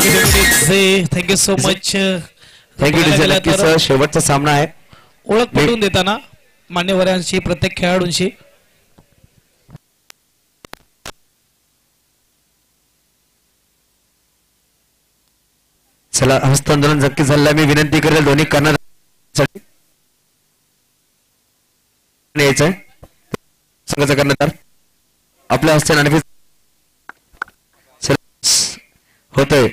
Thank you so much. Thank you नक्कीच शेवटचा सामना आहे. ओळख पटवून देताना मान्यवरांशी प्रत्येक खेळाडूंशी चला हस्तांदोलन नक्की झालं. मी विनंती करेल दोन्ही कर्णधार यायचंय संघाचा कर्णधार आपल्या हस्ते नाणेफेक होतंय.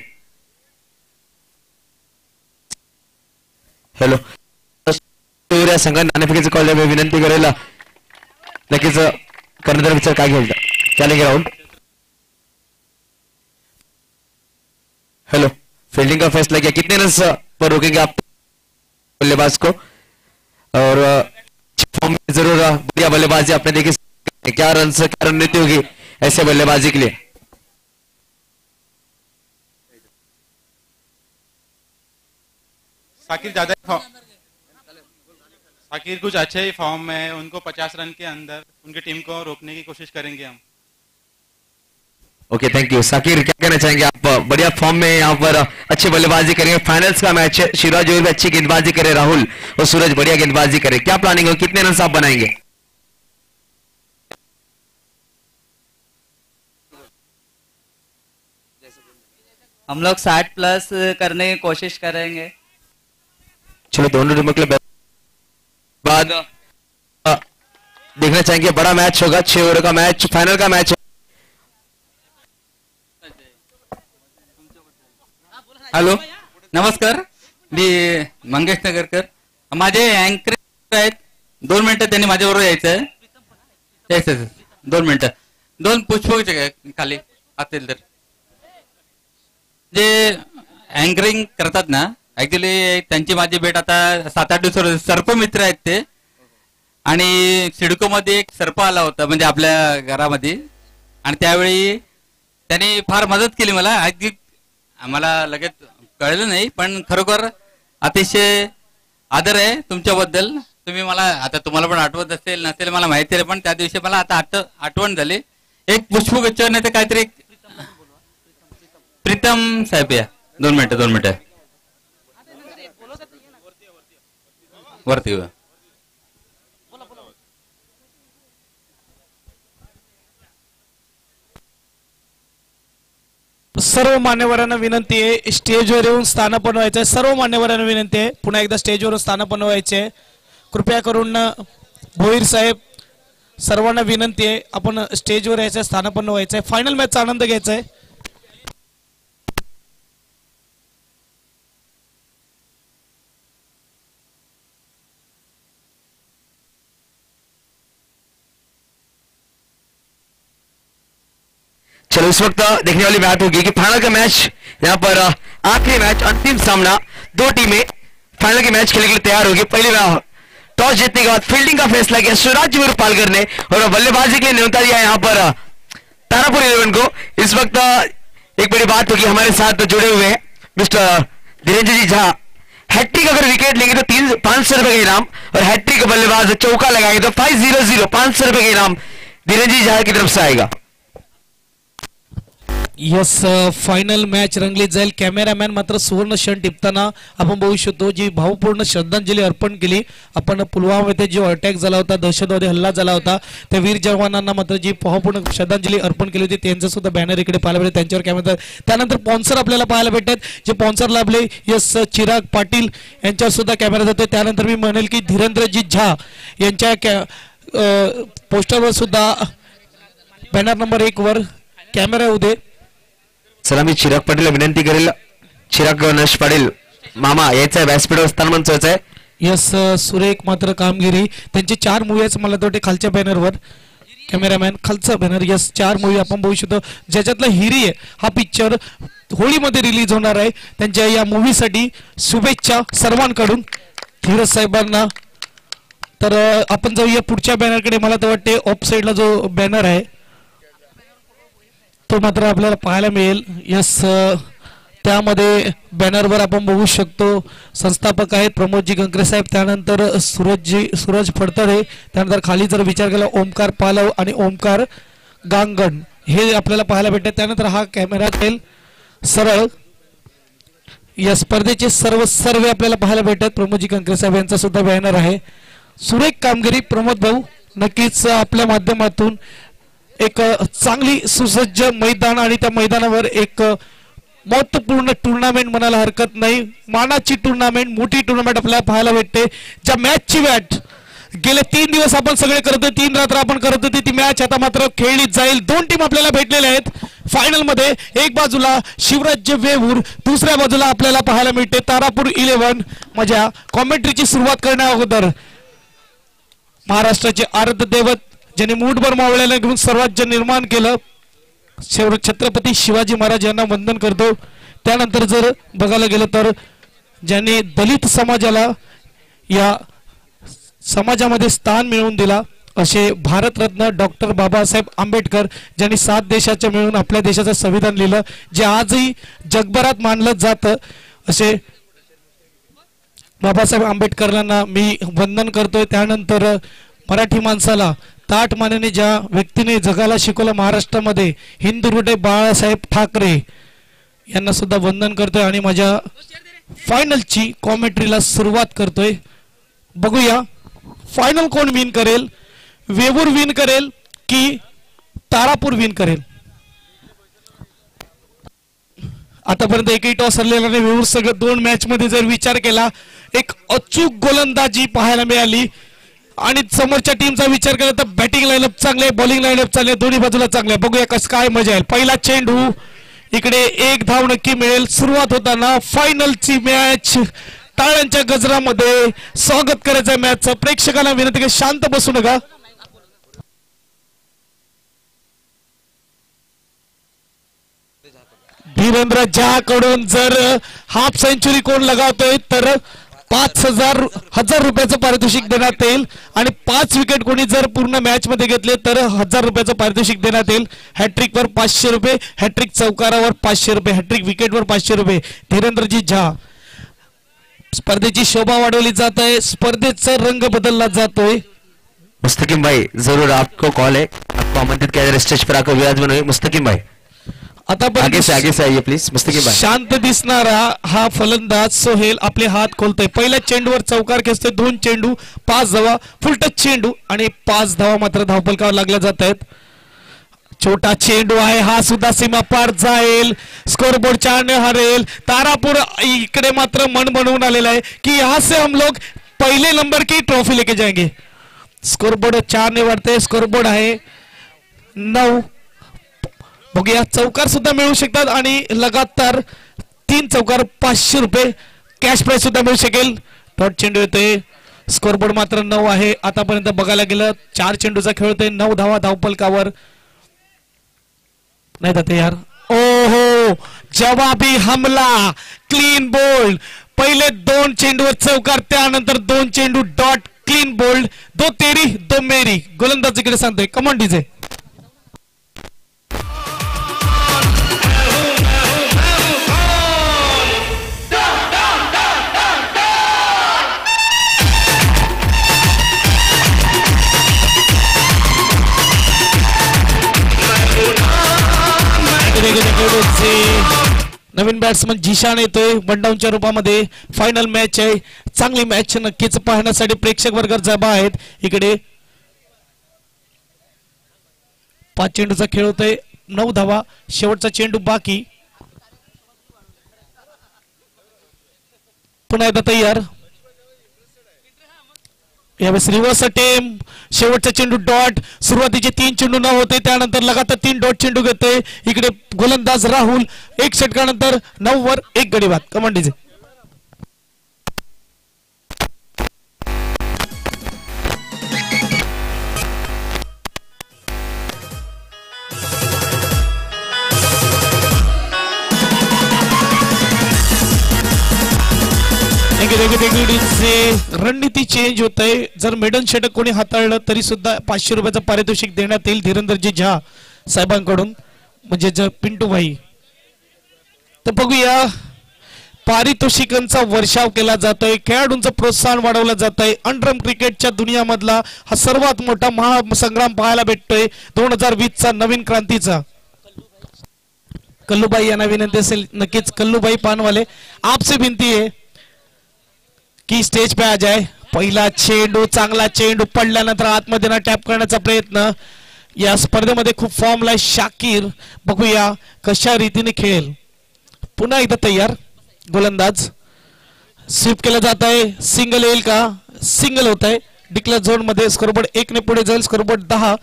हॅलो संघाने नाणेफेकीचं कॉल मी विनंती करेल नक्कीच कर्णधार विचार काय घेईल चॅलेंज राहुल. हेलो फील्डिंग का फैसला किया कितने रन पर रोकेंगे आप बल्लेबाज को और फॉर्म में जरूर बढ़िया बल्लेबाजी आपने देखी क्या रन से क्या रणनीति होगी ऐसे बल्लेबाजी के लिए. साकिर कुछ अच्छे ही फॉर्म में है. उनको 50 रन के अंदर उनकी टीम को रोकने की कोशिश करेंगे हम. Okay thank you. साकिर क्या कहना चाहेंगे आप? बढ़िया फॉर्म में यहाँ पर अच्छी बल्लेबाजी करेंगे. फाइनल्स का मैच है. शिवराज भी अच्छी गेंदबाजी करे. राहुल और सूरज बढ़िया गेंदबाजी करे. क्या प्लानिंग हो? कितने रन आप बनाएंगे? हम लोग 60 प्लस करने की कोशिश करेंगे. चलो दोनों टीमों के लिए बाद देखना चाहेंगे. बड़ा मैच होगा. 6 ओवर का मैच फाइनल का मैच. हॅलो नमस्कार. मी मंगेश नगरकर. माझे अँकर आहेत. 2 मिनिटं त्यांनी माझ्याबरोबर यायचं आहे. 2 मिनिटं 2 पुष्प खाली असतील तर जे अँकरिंग करतात ना ऍक्च्युली त्यांची माझी भेट आता 7-8 दिवस. सर्प मित्र आहेत ते. आणि सिडको मध्ये एक सर्प आला होता म्हणजे आपल्या घरामध्ये आणि त्यावेळी त्यांनी फार मदत केली मला. आम्हाला लगेच कळलं नाही पण खरोखर अतिशय आदर आहे तुमच्याबद्दल. तुम्ही मला आता तुम्हाला पण आठवत असेल नसेल मला माहिती आहे पण त्या दिवशी मला आता आठवण झाली. एक पुष्पगुच्छ नाही तर काहीतरी प्रीतम साहेब या 2 मिनिटं वरती घेऊया. सर्व मान्यवरांना विनंती आहे स्टेजवर येऊन स्थानापन्न व्हायचं आहे. सर्व मान्यवरांना विनंती आहे पुन्हा एकदा स्टेजवरून स्थानापन्न व्हायचे. कृपया करून भोईर साहेब सर्वांना विनंती आहे आपण स्टेजवर यायचं स्थानापन्न व्हायचं आहे. फायनल मॅचचा आनंद घ्यायचा आहे. चलो इस वक्त देखने वाली बात होगी कि फाइनल का मैच यहाँ पर आखिरी मैच अंतिम सामना. 2 टीमें फाइनल के मैच खेलने के लिए तैयार होगी. पहले टॉस जीतने के बाद फील्डिंग का फैसला किया शिवराज पालकर ने और बल्लेबाजी के लिए न्योता दिया यहाँ पर तारापुर 11 को. इस वक्त एक बड़ी बात होगी हमारे साथ जुड़े हुए हैं मिस्टर धीरेन्द्र जी झा. हैट्रिक अगर विकेट लेंगे तो 500 रुपए का इनाम और हैट्रिक बल्लेबाज चौका लगाएंगे तो 500 500 रुपए का इनाम धीरेन्द्र जी झा की तरफ से आएगा. यस फायनल मॅच रंगलीत जाईल. कॅमेरामॅन मात्र सुवर्ण क्षण टिपताना आपण बघू शकतो जी भावपूर्ण श्रद्धांजली अर्पण केली आपण. पुलवामा जो अटॅक झाला होता दहशतवादी हल्ला झाला होता त्या वीर जवानांना मात्र जी भावपूर्ण श्रद्धांजली अर्पण केली होती त्यांचं सुद्धा बॅनर इकडे पाहायला भेटते त्यांच्यावर कॅमेरा. त्यानंतर स्पॉन्सर आपल्याला पाहायला भेटतात जे स्पॉन्सर लाभले. यस चिराग पाटील यांच्यावर सुद्धा कॅमेरा जातो. त्यानंतर मी म्हणेल की धीरेंद्रजी झा यांच्या पोस्टरवर सुद्धा बॅनर नंबर 1 वर कॅमेरा येऊ दे. चला मी चिराग पाटील विनंती करेल. चिराग गणेश पाटील मामा यायचा व्यासपीठावर स्थान आहे. यस सुरेख मात्र कामगिरी त्यांचे 4 मूवी आहेत मला वाटते खालच्या बॅनरवर. कॅमेरामॅन खालचा बॅनर. यस 4 मूवी आपण बघू शकतो ज्याच्यातला हिरी आहे हा पिक्चर होळीमध्ये रिलीज होणार आहे. त्यांच्या या मूवीसाठी शुभेच्छा सर्वांकडून धीरज साहेबांना. तर आपण जाऊया पुढच्या बॅनरकडे. मला तर वाटते ऑफ साइडला जो बॅनर आहे तो मात्र आपल्याला पाहायला मिळेल. यस त्यामध्ये बॅनरवर आपण बघू शकतो संस्थापक आहेत प्रमोदजी गंगरे साहेब. त्यानंतर सूरज फडतरे. त्यानंतर खाली जर विचार केला ओमकार पालव आणि ओमकार गांगण हे आपल्याला पाहायला भेटते. त्यानंतर हा कॅमेरा जाईल सरळ या स्पर्धेचे सर्व सर्वे आपल्याला पाहायला भेटतात. प्रमोदजी कंकरे साहेब यांचा सुद्धा बॅनर आहे. सुरेख कामगिरी प्रमोद भाऊ. नक्कीच आपल्या माध्यमातून एक चांगली सुसज्ज मैदान आणि त्या मैदानावर एक महत्वपूर्ण टुर्नामेंट म्हणायला हरकत नाही. मानाची टुर्नामेंट, मोठी टुर्नामेंट आपल्याला पाहायला भेटते. ज्या मॅचची वाट गेले 3 दिवस आपण सगळे करत होते, 3 रात्र आपण करत होते, ती मॅच आता मात्र खेळली जाईल. 2 टीम आपल्याला भेटलेल्या आहेत फायनल मध्ये. एक बाजूला शिवराज्य वेवूर, दुसऱ्या बाजूला आपल्याला पाहायला मिळते तारापूर 11. माझ्या कॉमेंट्रीची सुरुवात करण्या अगोदर महाराष्ट्राचे आराध्य दैवत ज्यांनी मूठभर मावळ्याला घेऊन स्वराज्य निर्माण केलं, छत्रपती शिवाजी महाराज यांना वंदन करतो. त्यानंतर जर बघायला गेलं तर ज्यांनी दलित समाजाला या समाजामध्ये स्थान मिळवून दिला असे भारतरत्न डॉक्टर बाबासाहेब आंबेडकर, ज्यांनी 7 देशाच्या मिळून आपल्या देशाचं संविधान लिहिलं, जे आजही जगभरात मानलं जातं, असे बाबासाहेब आंबेडकरांना मी वंदन करतोय. त्यानंतर मराठी माणसाला ताठ मानेने ज्या व्यक्तीने जगाला शिकवलं महाराष्ट्रामध्ये, हिंदू हृदय बाळासाहेब ठाकरे यांना सुद्धा वंदन करतोय. आणि माझ्या फायनलची कॉमेंट्रीला सुरुवात करतोय. बघूया फायनल कोण विन करेल, वेवूर विन करेल की तारापूर विन करेल. आतापर्यंत एकही टॉस हरलेला नाही वेवूर. सगळं 2 मॅच मध्ये जर विचार केला, एक अचूक गोलंदाजी पाहायला मिळाली. आणि समोरच्या टीमचा विचार केला तर बॅटिंग लाईनअप चांगले, बॉलिंग लाईनअप चांगले, दोन्ही बाजूला चांगले. बघूया कसं काय मजा येईल. पहिला चेंडू, इकडे 1 धाव नक्की मिळेल. सुरुवात होताना फायनलची मॅच टाळ्यांच्या गजरामध्ये स्वागत करायचं मॅचचं. प्रेक्षकांना विनंती की शांत बसू नका. धीरेंद्र झा कडून जर हाफ सेंचुरी कोण लगावतोय तर 5,000 रुपयाचं पारितोषिक देण्यात येईल. आणि 5 विकेट कोणी जर पूर्ण मॅच मध्ये घेतले तर 1,000 रुपयाचं पारितोषिक देण्यात येईल. हॅट्रिक वर 500 रुपये, हॅट्रिक चौकारावर 500 रुपये, हॅट्रिक विकेटवर 500 रुपये. धीरेंद्रजी झा. स्पर्धेची शोभा वाढवली जात आहे, स्पर्धेचा रंग बदलला जातोय. मुस्तकिम भाई, जरूर आपको कॉल है, आपको आमंत्रित किया जा रहा है स्टेज पर आकर विराजमान हुए. मुस्तकिम भाई आता आगे से आइए प्लीज. मुस्तकिम भाई. शांत दिसणारा हा फलंदाज सोहेल आपले हात खोलतोय. पहिल्या चेंडूवर चौकार खेचतोय. 2 चेंडू, 5 धावा, फुल टच चेंडू आणि 5 धावा मात्र धावफलकावर लागल्या जात आहेत. छोटा चेंडू आहे, हा सुद्धा सीमा पार जाईल, स्कोरबोर्ड 4 ने हरेल. तारापूर इकडे मात्र मन बनवून आलेला आहे की यहाँ से हम लोग पहले नंबर की ट्रॉफी लेके जाएंगे. स्कोरबोर्ड 4 ने वाढते. स्कोरबोर्ड आहे 9. बघूया चौकार सुद्धा मिळू शकतात आणि लगातार 3 चौकार 500 रुपये कॅश प्राइस सुद्धा मिळू शकेल. डॉट चेंडू येतोय. स्कोरबोर्ड मात्र 9 आहे. आतापर्यंत बघायला गेलं 4 चेंडूचा खेळ होतोय. 9 धावा धावफलकावर नाही जाते यार. ओहो, जवाबी हमला, क्लीन बोल्ड. पहिले 2 चेंडूवर चौकार, त्यानंतर 2 चेंडू डॉट, क्लीन बोल्ड. 2 तेरी 2 मेरी. गोलंदाज इकडे सांगतोय कमॉन डीजे. नवीन बॅट्समन जिशान येतोय वनडाऊनच्या रूपामध्ये. फायनल मॅच आहे, चांगली मॅच नक्कीच पाहण्यासाठी प्रेक्षक वर्ग जमा आहेत. इकडे 5 चेंडूचा खेळ होतोय. 9 धावा, शेवटचा चेंडू बाकी. पुन्हा एकदा तयार. यावेळेस रिव्हर्स अटेम्प्ट, शेवटचा चेंडू डॉट. सुरुवातीचे 3 चेंडू न होते, त्यानंतर लगातार 3 डॉट चेंडू घेते. इकडे गोलंदाज राहुल 1 षटकानंतर 9 वर 1 गडी बाद. Command DJ. रणनीती चेंज होत आहे. जर मेडन षटक कोणी हाताळलं तरी सुद्धा 500 रुपयाचं पारितोषिक देण्यात येईल धीरेंद्रजी झा साहेबांकडून, म्हणजे पिंटू भाई. तर बघूया, पारितोषिकांचा वर्षाव केला जातोय, खेळाडूंचं प्रोत्साहन वाढवलं जात आहे. अंडरम क्रिकेटच्या दुनियामधला हा सर्वात मोठा महासंग्राम पाहायला भेटतोय 2020चा नवीन क्रांतीचा. कल्लूबाई यांना विनंती असेल, नक्कीच कल्लूबाई पानवाले आपसे विनंती आहे की स्टेज पे आ जाए. पहिला चेंडू, चांगला चेंडू पडल्यानंतर आतमध्ये टॅप करण्याचा प्रयत्न. या स्पर्धेमध्ये खूप फॉर्मला शाकीर, बघूया कशा रीतीने खेळेल. पुन्हा एकदा तयार गोलंदाज. स्वीप केलं जात आहे, सिंगल येईल का? सिंगल होत आहे. डिक्लेअर झोन मध्ये स्कोरबोर्ड 1 ने पुढे जाईल. स्कोरबोर्ड 10.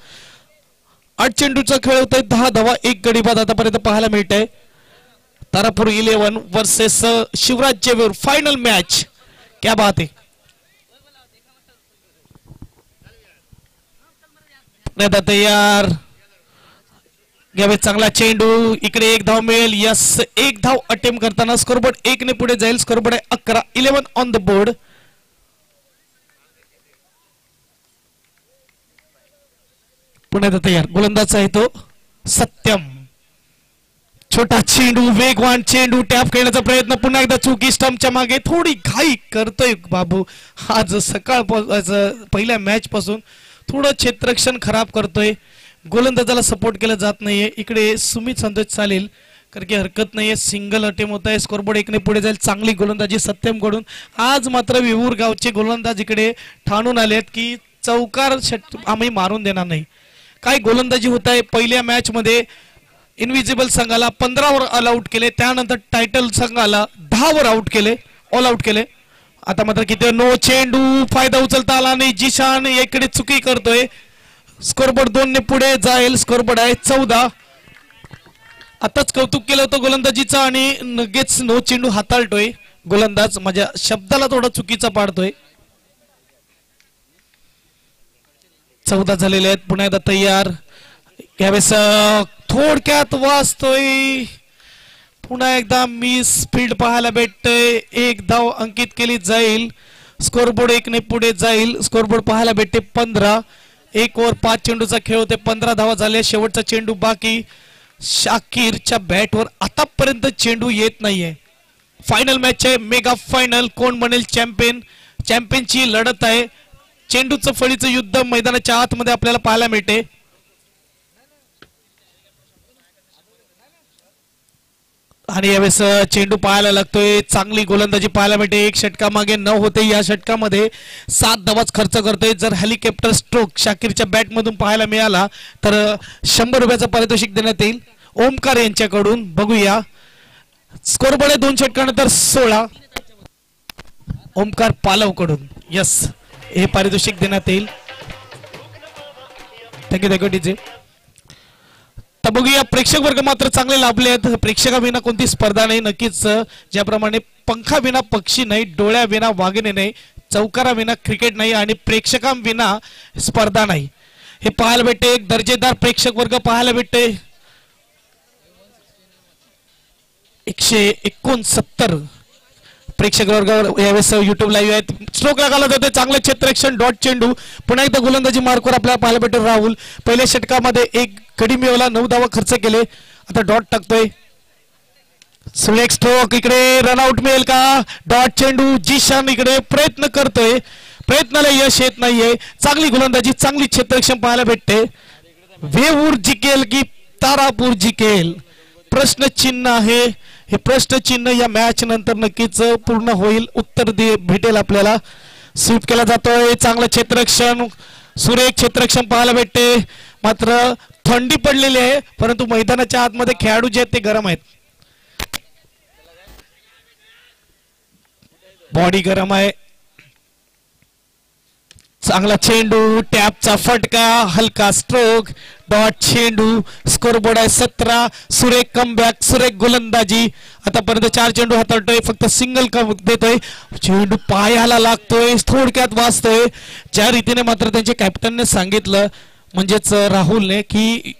8 चेंडूचा खेळ होत आहे, 10 धावा 1 गडी बाद आतापर्यंत पाहायला मिळत आहे. तारापूर 11 वर्सेस शिवराज जेवेर. Final match. क्या बात आहे. तयार घ्यावे, चांगला चेंडू. इकडे 1 धाव मिळेल. यस, 1 धाव अटेम्प्ट करताना स्कोरबोर्ड 1 ने पुढे जाईल. स्कोरबोर्ड 11. 11 on the board. पुन्हा तयार गोलंदाज आहे तो सत्यम. छोटा चेंडू, वेगवान चेंडू, टॅप खेळण्याचा प्रयत्न. पुन्हा एकदा चुकी. स्टंपच्या मागे थोडी घाई करतोय बाबू. आज सकाळ पहिल्या मॅच पासून थोडं क्षेत्ररक्षण खराब करतोय. गोलंदाजाला सपोर्ट केला जात नाहीये. इकडे सुमित संतोष चालेल कारण की हरकत नाहीये. सिंगल अटेम्प्ट होत आहे. स्कोरबोर्ड 1 ने पुढे जाईल. चांगली गोलंदाजी सत्यम कडून. आज मात्र विवूर गावचे गोलंदाज इकडे ठाणून आलेत की चौकार आम्ही मारून देणार नाही. काय गोलंदाजी होत आहे. पहिल्या मॅच मध्ये इनविजिबल संघाला 15 वर ऑल आउट केले, त्यानंतर टायटल संघाला 10 वर आउट केले, ऑल आउट केले. आता मात्र किती नो चेंडू, फायदा उचलता आला नाही. जिशान इकडे चुकी करतोय. स्कोरबोर्ड 2 ने पुढे जाईल. स्कोरबोर्ड आहे 14. आताच कौतुक केलं होतं गोलंदाजीचं आणि लगेच नो चेंडू हाताळतोय गोलंदाज. माझ्या शब्दाला थोडा चुकीचा पाडतोय. 14 झालेले आहेत. पुन्हा एकदा तयार. यावेळेस थोडक्यात वाचतोय. पुन्हा एकदा मिस फील्ड पाहायला भेटतोय. 1 धाव अंकित केली जाईल. स्कोरबोर्ड 1 ने पुढे जाईल. स्कोरबोर्ड पाहायला भेटते 15. 1 ओव्हर 5 चेंडूचा खेळ होते. 15 धावा झाले. शेवटचा चेंडू बाकी. शाकीरच्या बॅटवर आतापर्यंत चेंडू येत नाहीये. फायनल मॅच आहे, मेगा फायनल. कोण बनेल चॅम्पियन? चॅम्पियनची लढत आहे. चेंडूचं फळीचं युद्ध मैदानाच्या आतमध्ये आपल्याला पाहायला मिळते. आणि यावेळेस चेंडू पाहायला लागतोय. चांगली गोलंदाजी पाहायला मिळते. 1 षटका मागे 9 होते. या षटकामध्ये 7 धावाच खर्च करतोय. जर हेलिकॉप्टर स्ट्रोक शाकीरच्या बॅट मधून पाहायला मिळाला तर 100 रुपयाचं पारितोषिक देण्यात येईल ओमकार यांच्याकडून. बघूया. स्कोरबोर्ड आहे 2 षटकानंतर 16 ओमकार पालव कडून. यस, हे पारितोषिक देण्यात येईल. Thank you DJ. तर बघूया, प्रेक्षक वर्ग मात्र चांगले लाभले आहेत. प्रेक्षकाविना कोणती स्पर्धा नाही. नक्कीच ज्याप्रमाणे पंखाविना पक्षी नाही, डोळ्याविना वाघिणी नाही, चौकाराविना क्रिकेट नाही आणि प्रेक्षकांविना स्पर्धा नाही, हे पाहायला भेटते. एक दर्जेदार प्रेक्षक वर्ग पाहायला भेटते. 169 प्रेक्षक वर्गावर यावेळेस युट्यूब लाईव्ह आहेत. स्ट्रोक लागला जाते. चांगलं क्षेत्ररक्षण. डॉट चेंडू. पुन्हा एकदा गोलंदाजी मार्कवर आपल्याला पाहायला भेटेल राहुल. पहिल्या षटकामध्ये 1 गडी मिळवला, 9 धावा खर्च केले. आता डॉट टाकतोय. सुलेख स्ट्रोक. इकडे रनआउट मिळेल का? डॉट चेंडू. जिशान इकडे प्रयत्न करतोय. प्रयत्नाला यश येत नाहीये. चांगली गोलंदाजी, चांगली क्षेत्ररक्षण पाहायला भेटते. वेऊर जिंकेल की तारापूर जिंकेल? प्रश्नचिन्ह आहे. हे प्रश्नचिन्ह या मॅच नंतर नक्कीच पूर्ण होईल. उत्तर भेटेल आपल्याला. स्वीप केला जातोय. चांगलं क्षेत्ररक्षण, सुरेख क्षेत्ररक्षण पाहायला भेटते. मात्र थंडी पडलेली आहे, परंतु मैदानाच्या आतमध्ये खेळाडू जे आहेत ते गरम आहेत. बॉडी गरम आहे. चांगला चेंडू, टॅपचा फटका, हलका स्ट्रोक, डॉट चेंडू. स्कोरबोर्ड आहे 17. सुरेख कमबॅक, सुरेख गोलंदाजी. आतापर्यंत 4 चेंडू हाताळतोय, फक्त सिंगल देतोय. चेंडू पायाला लागतोय. थोडक्यात वाचतोय. ज्या रीतीने मात्र त्यांच्या कॅप्टनने सांगितलं, म्हणजेच राहुलने, की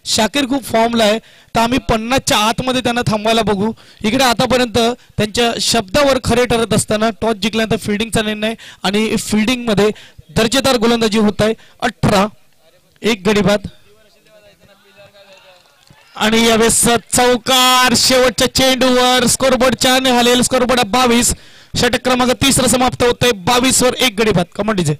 शाकीर खूप फॉर्मला आहे, तर आम्ही 50च्या आतमध्ये त्यांना थांबवायला बघू. इकडे आतापर्यंत त्यांच्या शब्दावर खरे ठरत असताना टॉस जिंकल्यानंतर फिल्डिंगचा निर्णय आणि फिल्डिंग मध्ये दर्जेदार गोलंदाजी होत आहे. 18. 1 गडी बाद. आणि यावेळेस चौकार शेवटच्या चेंडूवर. स्कोरबोर्ड 4 ने हलेल. स्कोरबोर्ड 22. षटक क्रमांक 3 समाप्त होतोय. 22 वर 1 गडी बाद. Command DJ.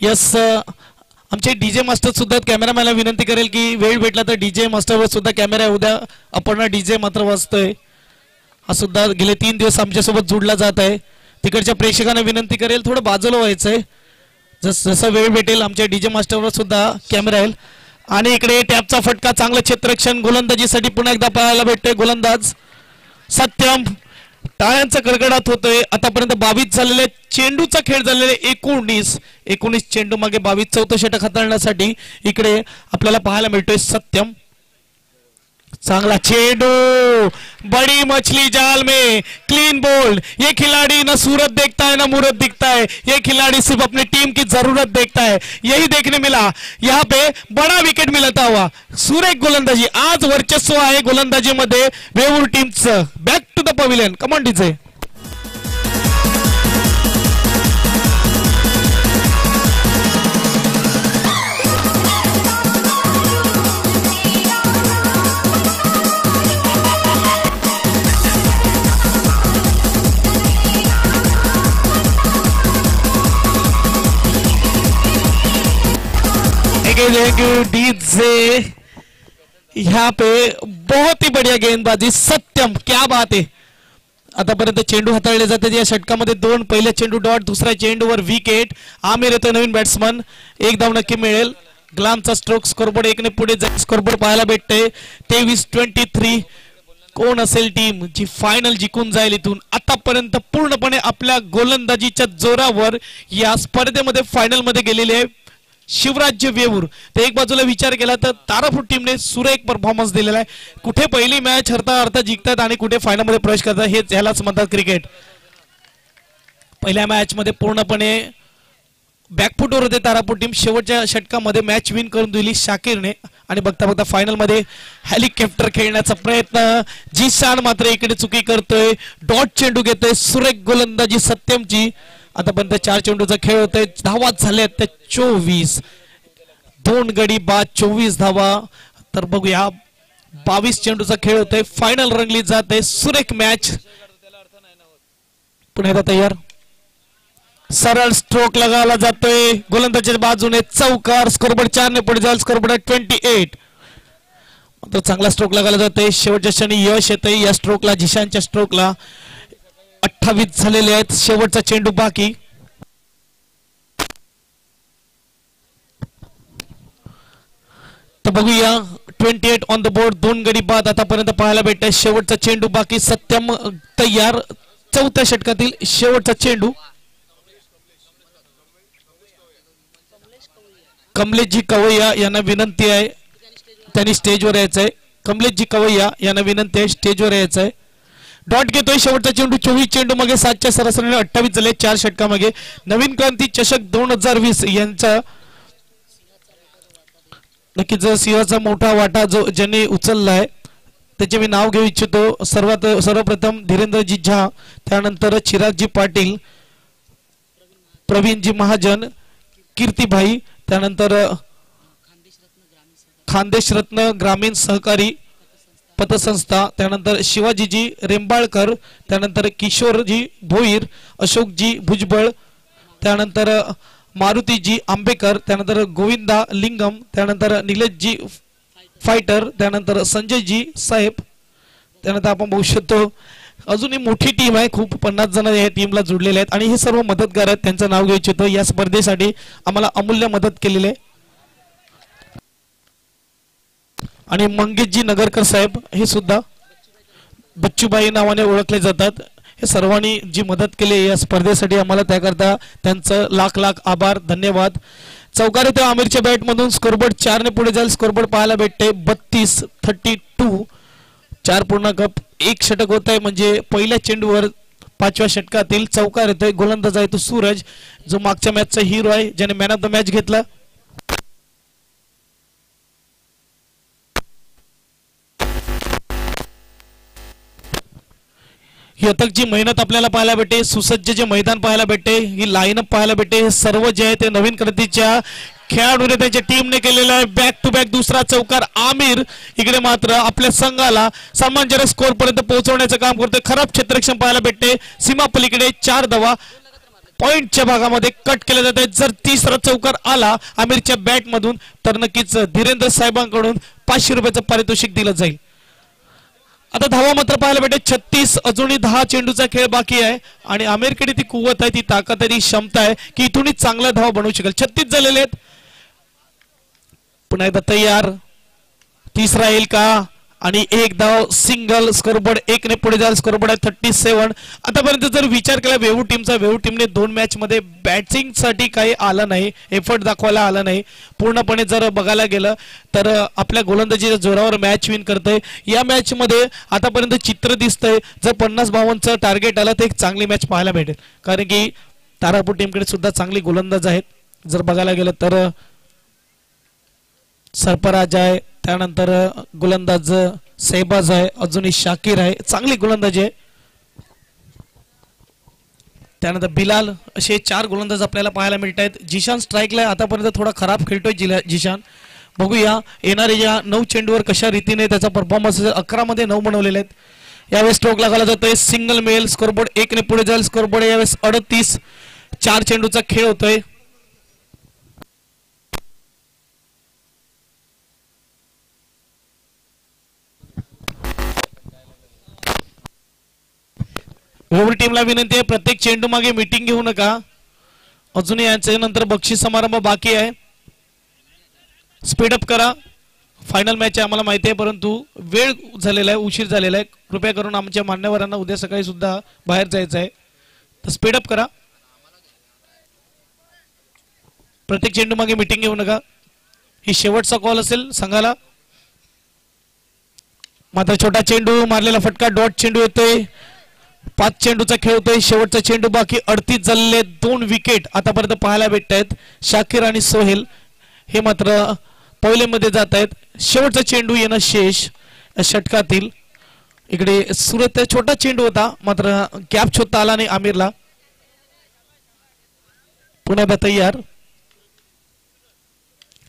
यस आमचे डीजे मास्टर सुद्धा कॅमेरामॅनला विनंती करेल की वेळ भेटला तर डीजे मास्टरवर सुद्धा कॅमेरा उद्या आपण डीजे मात्र वाजतोय हा सुद्धा गेले 3 दिवस आमच्यासोबत जोडला जात आहे. तिकडच्या प्रेक्षकांना विनंती करेल थोडं बाजूला व्हायचंय जसं वेळ भेटेल आमच्या डीजे मास्टरवर सुद्धा कॅमेरा येईल. आणि इकडे टॅपचा फटका चांगलं क्षेत्ररक्षण गोलंदाजीसाठी पुन्हा एकदा पाहायला भेटतोय. गोलंदाज सत्यम टाळ्यांचा कडकडाट होतोय. आतापर्यंत 22 झालेले चेंडूचा खेळ झालेले 19 चेंडू मागे 22 चौथं षटक हाताळण्यासाठी इकडे आपल्याला पाहायला मिळतोय सत्यम. चांगला चेंडू बड़ी मछली जाल में क्लीन बोल्ड. ये खिलाड़ी ना सूरत देखता है ना मूरत दिखता है. ये खिलाड़ी सिर्फ अपनी टीम की जरूरत देखता है. यही देखने मिला यहाँ पे बड़ा विकेट मिलता हुआ. सुरेख गोलंदाजी आज वर्चस्व आहे गोलंदाजीमध्ये वेवूर टीमचं. Back to the pavilion. Come on DJ. DJ यहाँ पे बहुत ही बढ़िया गेंदबाजी. सत्यम क्या बात है. आतापर्यंत चेंडू हाताळले जातात या षटकामध्ये 2 पहिल्या चेंडू डॉट दुसऱ्या चेंडूवर विकेट. आमिर येतो नवीन बॅट्समन. एक धाव नक्की मिळेल. ग्लामचा स्ट्रोक स्कोरबोर्ड 1 ने पुढे जाईल. स्कोरबोर्ड पाहायला भेटते 23-23. कोण असेल टीम जी फायनल जिंकून जाईल इथून. आतापर्यंत पूर्णपणे आपल्या गोलंदाजीच्या जोरावर या स्पर्धेमध्ये फायनल मध्ये गेलेले आहे शिवराज्य वेवूर. तर एक बाजूला विचार केला तर तारापूर टीमने सुरेख परफॉर्मन्स दिलेला आहे. कुठे पहिली मॅच हरता हरता जिंकतात आणि कुठे फायनल मध्ये प्रवेश करतात हे यालाच म्हणतात क्रिकेट. पहिल्या मॅच मध्ये पूर्णपणे बॅकफुटवर होते तारापूर टीम. शेवटच्या षटकामध्ये मॅच विन करून दिली शाकीरने आणि बघता बघता फायनल मध्ये हेलिकॉप्टर खेळण्याचा प्रयत्न जीशान मात्र इकडे चुकी करतोय. डॉट चेंडू घेतोय सुरेख गोलंदाजी सत्यमची. आतापर्यंत 4 चेंडूचा खेळ होतोय. धावा झाल्या त्या 24. 2 गडी बाद 24 धावा. तर बघूया 22 चेंडूचा खेळ होतोय. फायनल रंगली जाते. सुरेख मॅच. पुन्हा एकदा तयार. सरळ स्ट्रोक लगावला जातोय गोलंदाजीच्या बाजूने. चौकार. स्कोरबोर्ड 4 ने पुढे जाईल. स्कोरबोर्ड 28. मात्र चांगला स्ट्रोक लगावला जातोय. शेवटच्या क्षणी यश येतंय या स्ट्रोकला. जिशानच्या स्ट्रोकला 28 झालेले आहेत. शेवटचा चेंडू बाकी. तर बघूया 28 ऑन द बोर्ड. 2 गडी बाद आतापर्यंत पाहायला भेटतंय. शेवटचा चेंडू बाकी. सत्यम तयार. चौथ्या षटकातील शेवटचा चेंडू. कमलेशजी कवैया यांना विनंती आहे त्यांनी स्टेजवर यायचंय. कमलेशजी कवैया यांना विनंती आहे स्टेजवर यायचंय. डॉट घेतोय. शेवटचा चेंडू 24 चेंडू मागे 7च्या सरासरीने 28 झाले 4 षटकामागे. नवीन क्रांती चषक 2020 यांचा नक्कीच जो सिंहाचा मोठा वाटा जो ज्यांनी उचललाय त्याचे मी नाव घेऊ इच्छितो. सर्वप्रथम धीरेंद्रजी झा, त्यानंतर चिरागजी पाटील, प्रवीणजी महाजन, कीर्तीभाई, त्यानंतर खानदेश रत्न ग्रामीण सहकारी पतसंस्था, त्यानंतर शिवाजीजी रेंबाळकर, त्यानंतर किशोरजी भोईर, अशोकजी भुजबळ, त्यानंतर मारुतीजी आंबेकर, त्यानंतर गोविंदा लिंगम, त्यानंतर निलेशजी फायटर, त्यानंतर संजयजी साहेब. त्यानंतर आपण बघू शकतो अजूनही मोठी टीम आहे. खूप 50 जण या टीमला जुडलेले आहेत आणि हे सर्व मदतगार आहेत. त्यांचं नाव घ्यायचं होतं. या स्पर्धेसाठी आम्हाला अमूल्य मदत केलेली आहे. आणि मंगेशजी नगरकर साहेब हे सुद्धा बच्चूबाई नावाने ओळखले जातात. हे सर्वांनी जी मदत केली या स्पर्धेसाठी आम्हाला त्याकरता त्यांचं लाख लाख आभार धन्यवाद. चौकार येतो आमिरच्या बॅट मधून. स्कोरबोर्ड 4 ने पुढे जाईल. स्कोरबोर्ड पाहायला भेटते 32-32. 4.1 षटक होत आहे म्हणजे पहिल्या चेंडूवर 5व्या षटकातील चौकार येतोय. गोलंदाज आहे तो सूरज जो मागच्या मॅचचा हिरो आहे ज्याने मॅन ऑफ द मॅच घेतला. ही अथकची मेहनत आपल्याला पाहायला भेटते. सुसज्ज जे मैदान पाहायला भेटते, ही लाईनअप पाहायला भेटते. हे सर्व जे आहे ते नवीन क्रांतीच्या खेळाडूने त्यांच्या टीमने केलेला आहे. बॅक टू बॅक दुसरा चौकार आमिर इकडे मात्र आपल्या संघाला सन्मानजनक स्कोर पर्यंत पोहोचवण्याचं काम करतोय. खराब क्षेत्ररक्षण पाहायला भेटते. सीमा पलीकडे 4 धावा. पॉइंटच्या भागामध्ये कट केले जाते. जर तिसरा चौकार आला आमिरच्या बॅट मधून तर नक्कीच धीरेंद्र साहेबांकडून 500 रुपयाचं पारितोषिक दिलं जाईल. आता धावा मात्र पाहायला भेटेल 36. अजूनही 10 चेंडूचा खेळ बाकी आहे आणि आमिरकडे ती कुवत आहे, ती ताकद आहे, ती क्षमता आहे की इथूनही चांगला धावा बनवू शकेल. 36 झालेले आहेत. पुन्हा एकदा तयार. तिसरा येईल का आणि एक धाव सिंगल. स्कोरबोर्ड 1 ने पुढे जाईल. स्कोरबोर्ड आहे 37. आतापर्यंत जर विचार केला वेहू टीमने 2 मॅच मध्ये बॅटिंग साठी काही आलं नाही, एफर्ट दाखवायला आला नाही. पूर्णपणे जर बघायला गेलं तर आपल्या गोलंदाजीच्या जोरावर मॅच विन करते. या मॅच मध्ये आतापर्यंत चित्र दिसतंय जर 50-52चं टार्गेट आलं तर एक चांगली मॅच पाहायला भेटेल, कारण की तारापूर टीमकडे सुद्धा चांगली गोलंदाज आहेत. जर बघायला गेलं तर सरफराज आहे, त्यानंतर गोलंदाज सैबाज आहे, अजूनही शाकीर आहे, चांगली गोलंदाजी आहे. त्यानंतर बिलाल, असे 4 गोलंदाज आपल्याला पाहायला मिळत आहेत. जिशान स्ट्राईकला आतापर्यंत थोडा खराब खेळतोय जिशान. बघूया येणाऱ्या या 9 चेंडूवर कशा रीतीने त्याचा परफॉर्मन्स. 11 मध्ये 9 बनवलेले आहेत. यावेळेस स्ट्रोक लागला जातोय सिंगल मेल. स्कोरबोर्ड 1 ने पुढे जाईल. स्कोरबोर्ड यावेळेस 38. 4 चेंडूचा खेळ होतोय. वेहू टीमला विनंती आहे प्रत्येक चेंडू मागे मीटिंग घेऊ नका. अजूनही यांच्या नंतर बक्षीस समारंभ बाकी आहे. स्पीडअप करा. फायनल मॅच आहे आम्हाला माहिती आहे, परंतु वेळ झालेला आहे, उशीर झालेला आहे. कृपया करून आमच्या मान्यवरांना उद्या सकाळी सुद्धा बाहेर जायचं आहे, तर स्पीडअप करा. प्रत्येक चेंडू मागे मीटिंग घेऊ नका. ही शेवटचा कॉल असेल संघाला. मात्र छोटा चेंडू मारलेला फटका, डॉट चेंडू येतोय. 5 चेंडूचा खेळ होतोय. शेवटचा चेंडू बाकी. 38 झालेले. 2 विकेट आतापर्यंत पाहायला भेटत आहेत. शाकीर आणि सोहेल हे मात्र पहिले मध्ये जात आहेत. शेवटचा चेंडू येणं शेष षटकातील. इकडे सुरत छोटा चेंडू होता, मात्र गॅप शोधता आला नाही आमिरला. पुन्हा तयार.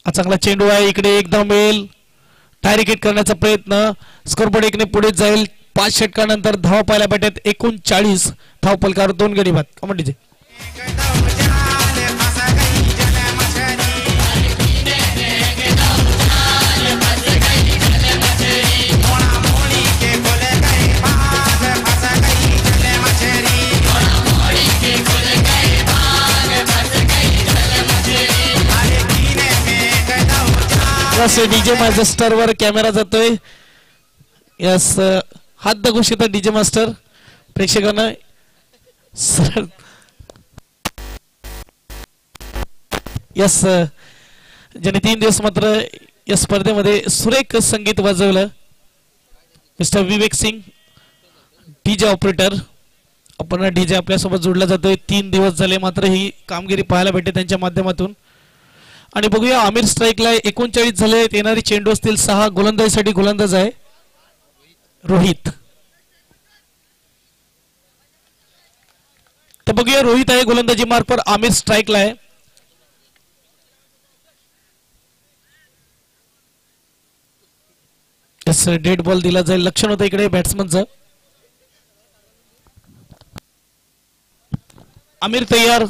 हा चांगला चेंडू आहे. इकडे एकदम मिळेल. टाय विकेट करण्याचा प्रयत्न. स्कोरबोर्ड 1 ने पुढे जाईल. 5 षटकानंतर धावा पाहायला भेटत 39 धाव पलकार 2 गडी बाद. कमांडीचे डीजे मास्टर वर कॅमेरा जातोय. यस, हात दाखवू शकता डीजे मास्टर प्रेक्षकांना. यस, ज्याने 3 दिवस मात्र या स्पर्धेमध्ये सुरेख संगीत वाजवलं मिस्टर विवेक सिंग, डीजे ऑपरेटर. आपण डीजे आपल्यासोबत जोडला जातोय. 3 दिवस झाले मात्र ही कामगिरी पाहायला भेटते त्यांच्या माध्यमातून. आणि बघूया आमिर स्ट्राईकला 39 झाले. येणारी चेंडू असतील 6. गोलंदाजीसाठी गोलंदाज आहे रोहित. तर बघूया रोहित आहे गोलंदाजी मार्क पर. आमिर स्ट्राईकला आहे. डेड बॉल दिला जाईल. लक्षण होतं इकडे बॅट्समनचं. आमिर तयार.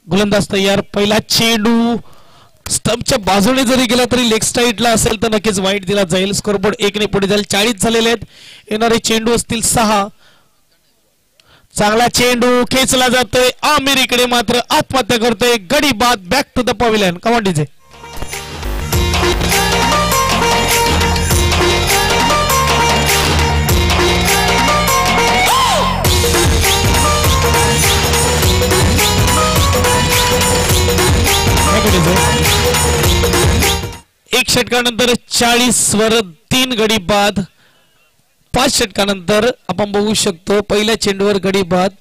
गोलंदाज तयार. पहिला चेंडू स्टंपच्या बाजूने जरी गेला तरी लेग साइडला असेल तर नक्कीच वाईट दिला जाईल. स्कोरबोर्ड 1 ने पुढे जाईल. 40 झालेले आहेत. येणारे चेंडू असतील 6. चांगला चेंडू खेचला जातोय. आमिर इकडे मात्र आत्महत्या करतोय. गडी बाद. Back to the pavilion. कमांडीचे एक षटकानंतर 40 वर 3 गडी बाद. 5 षटकानंतर आपण बघू शकतो पहिल्या चेंडूवर गडी बाद.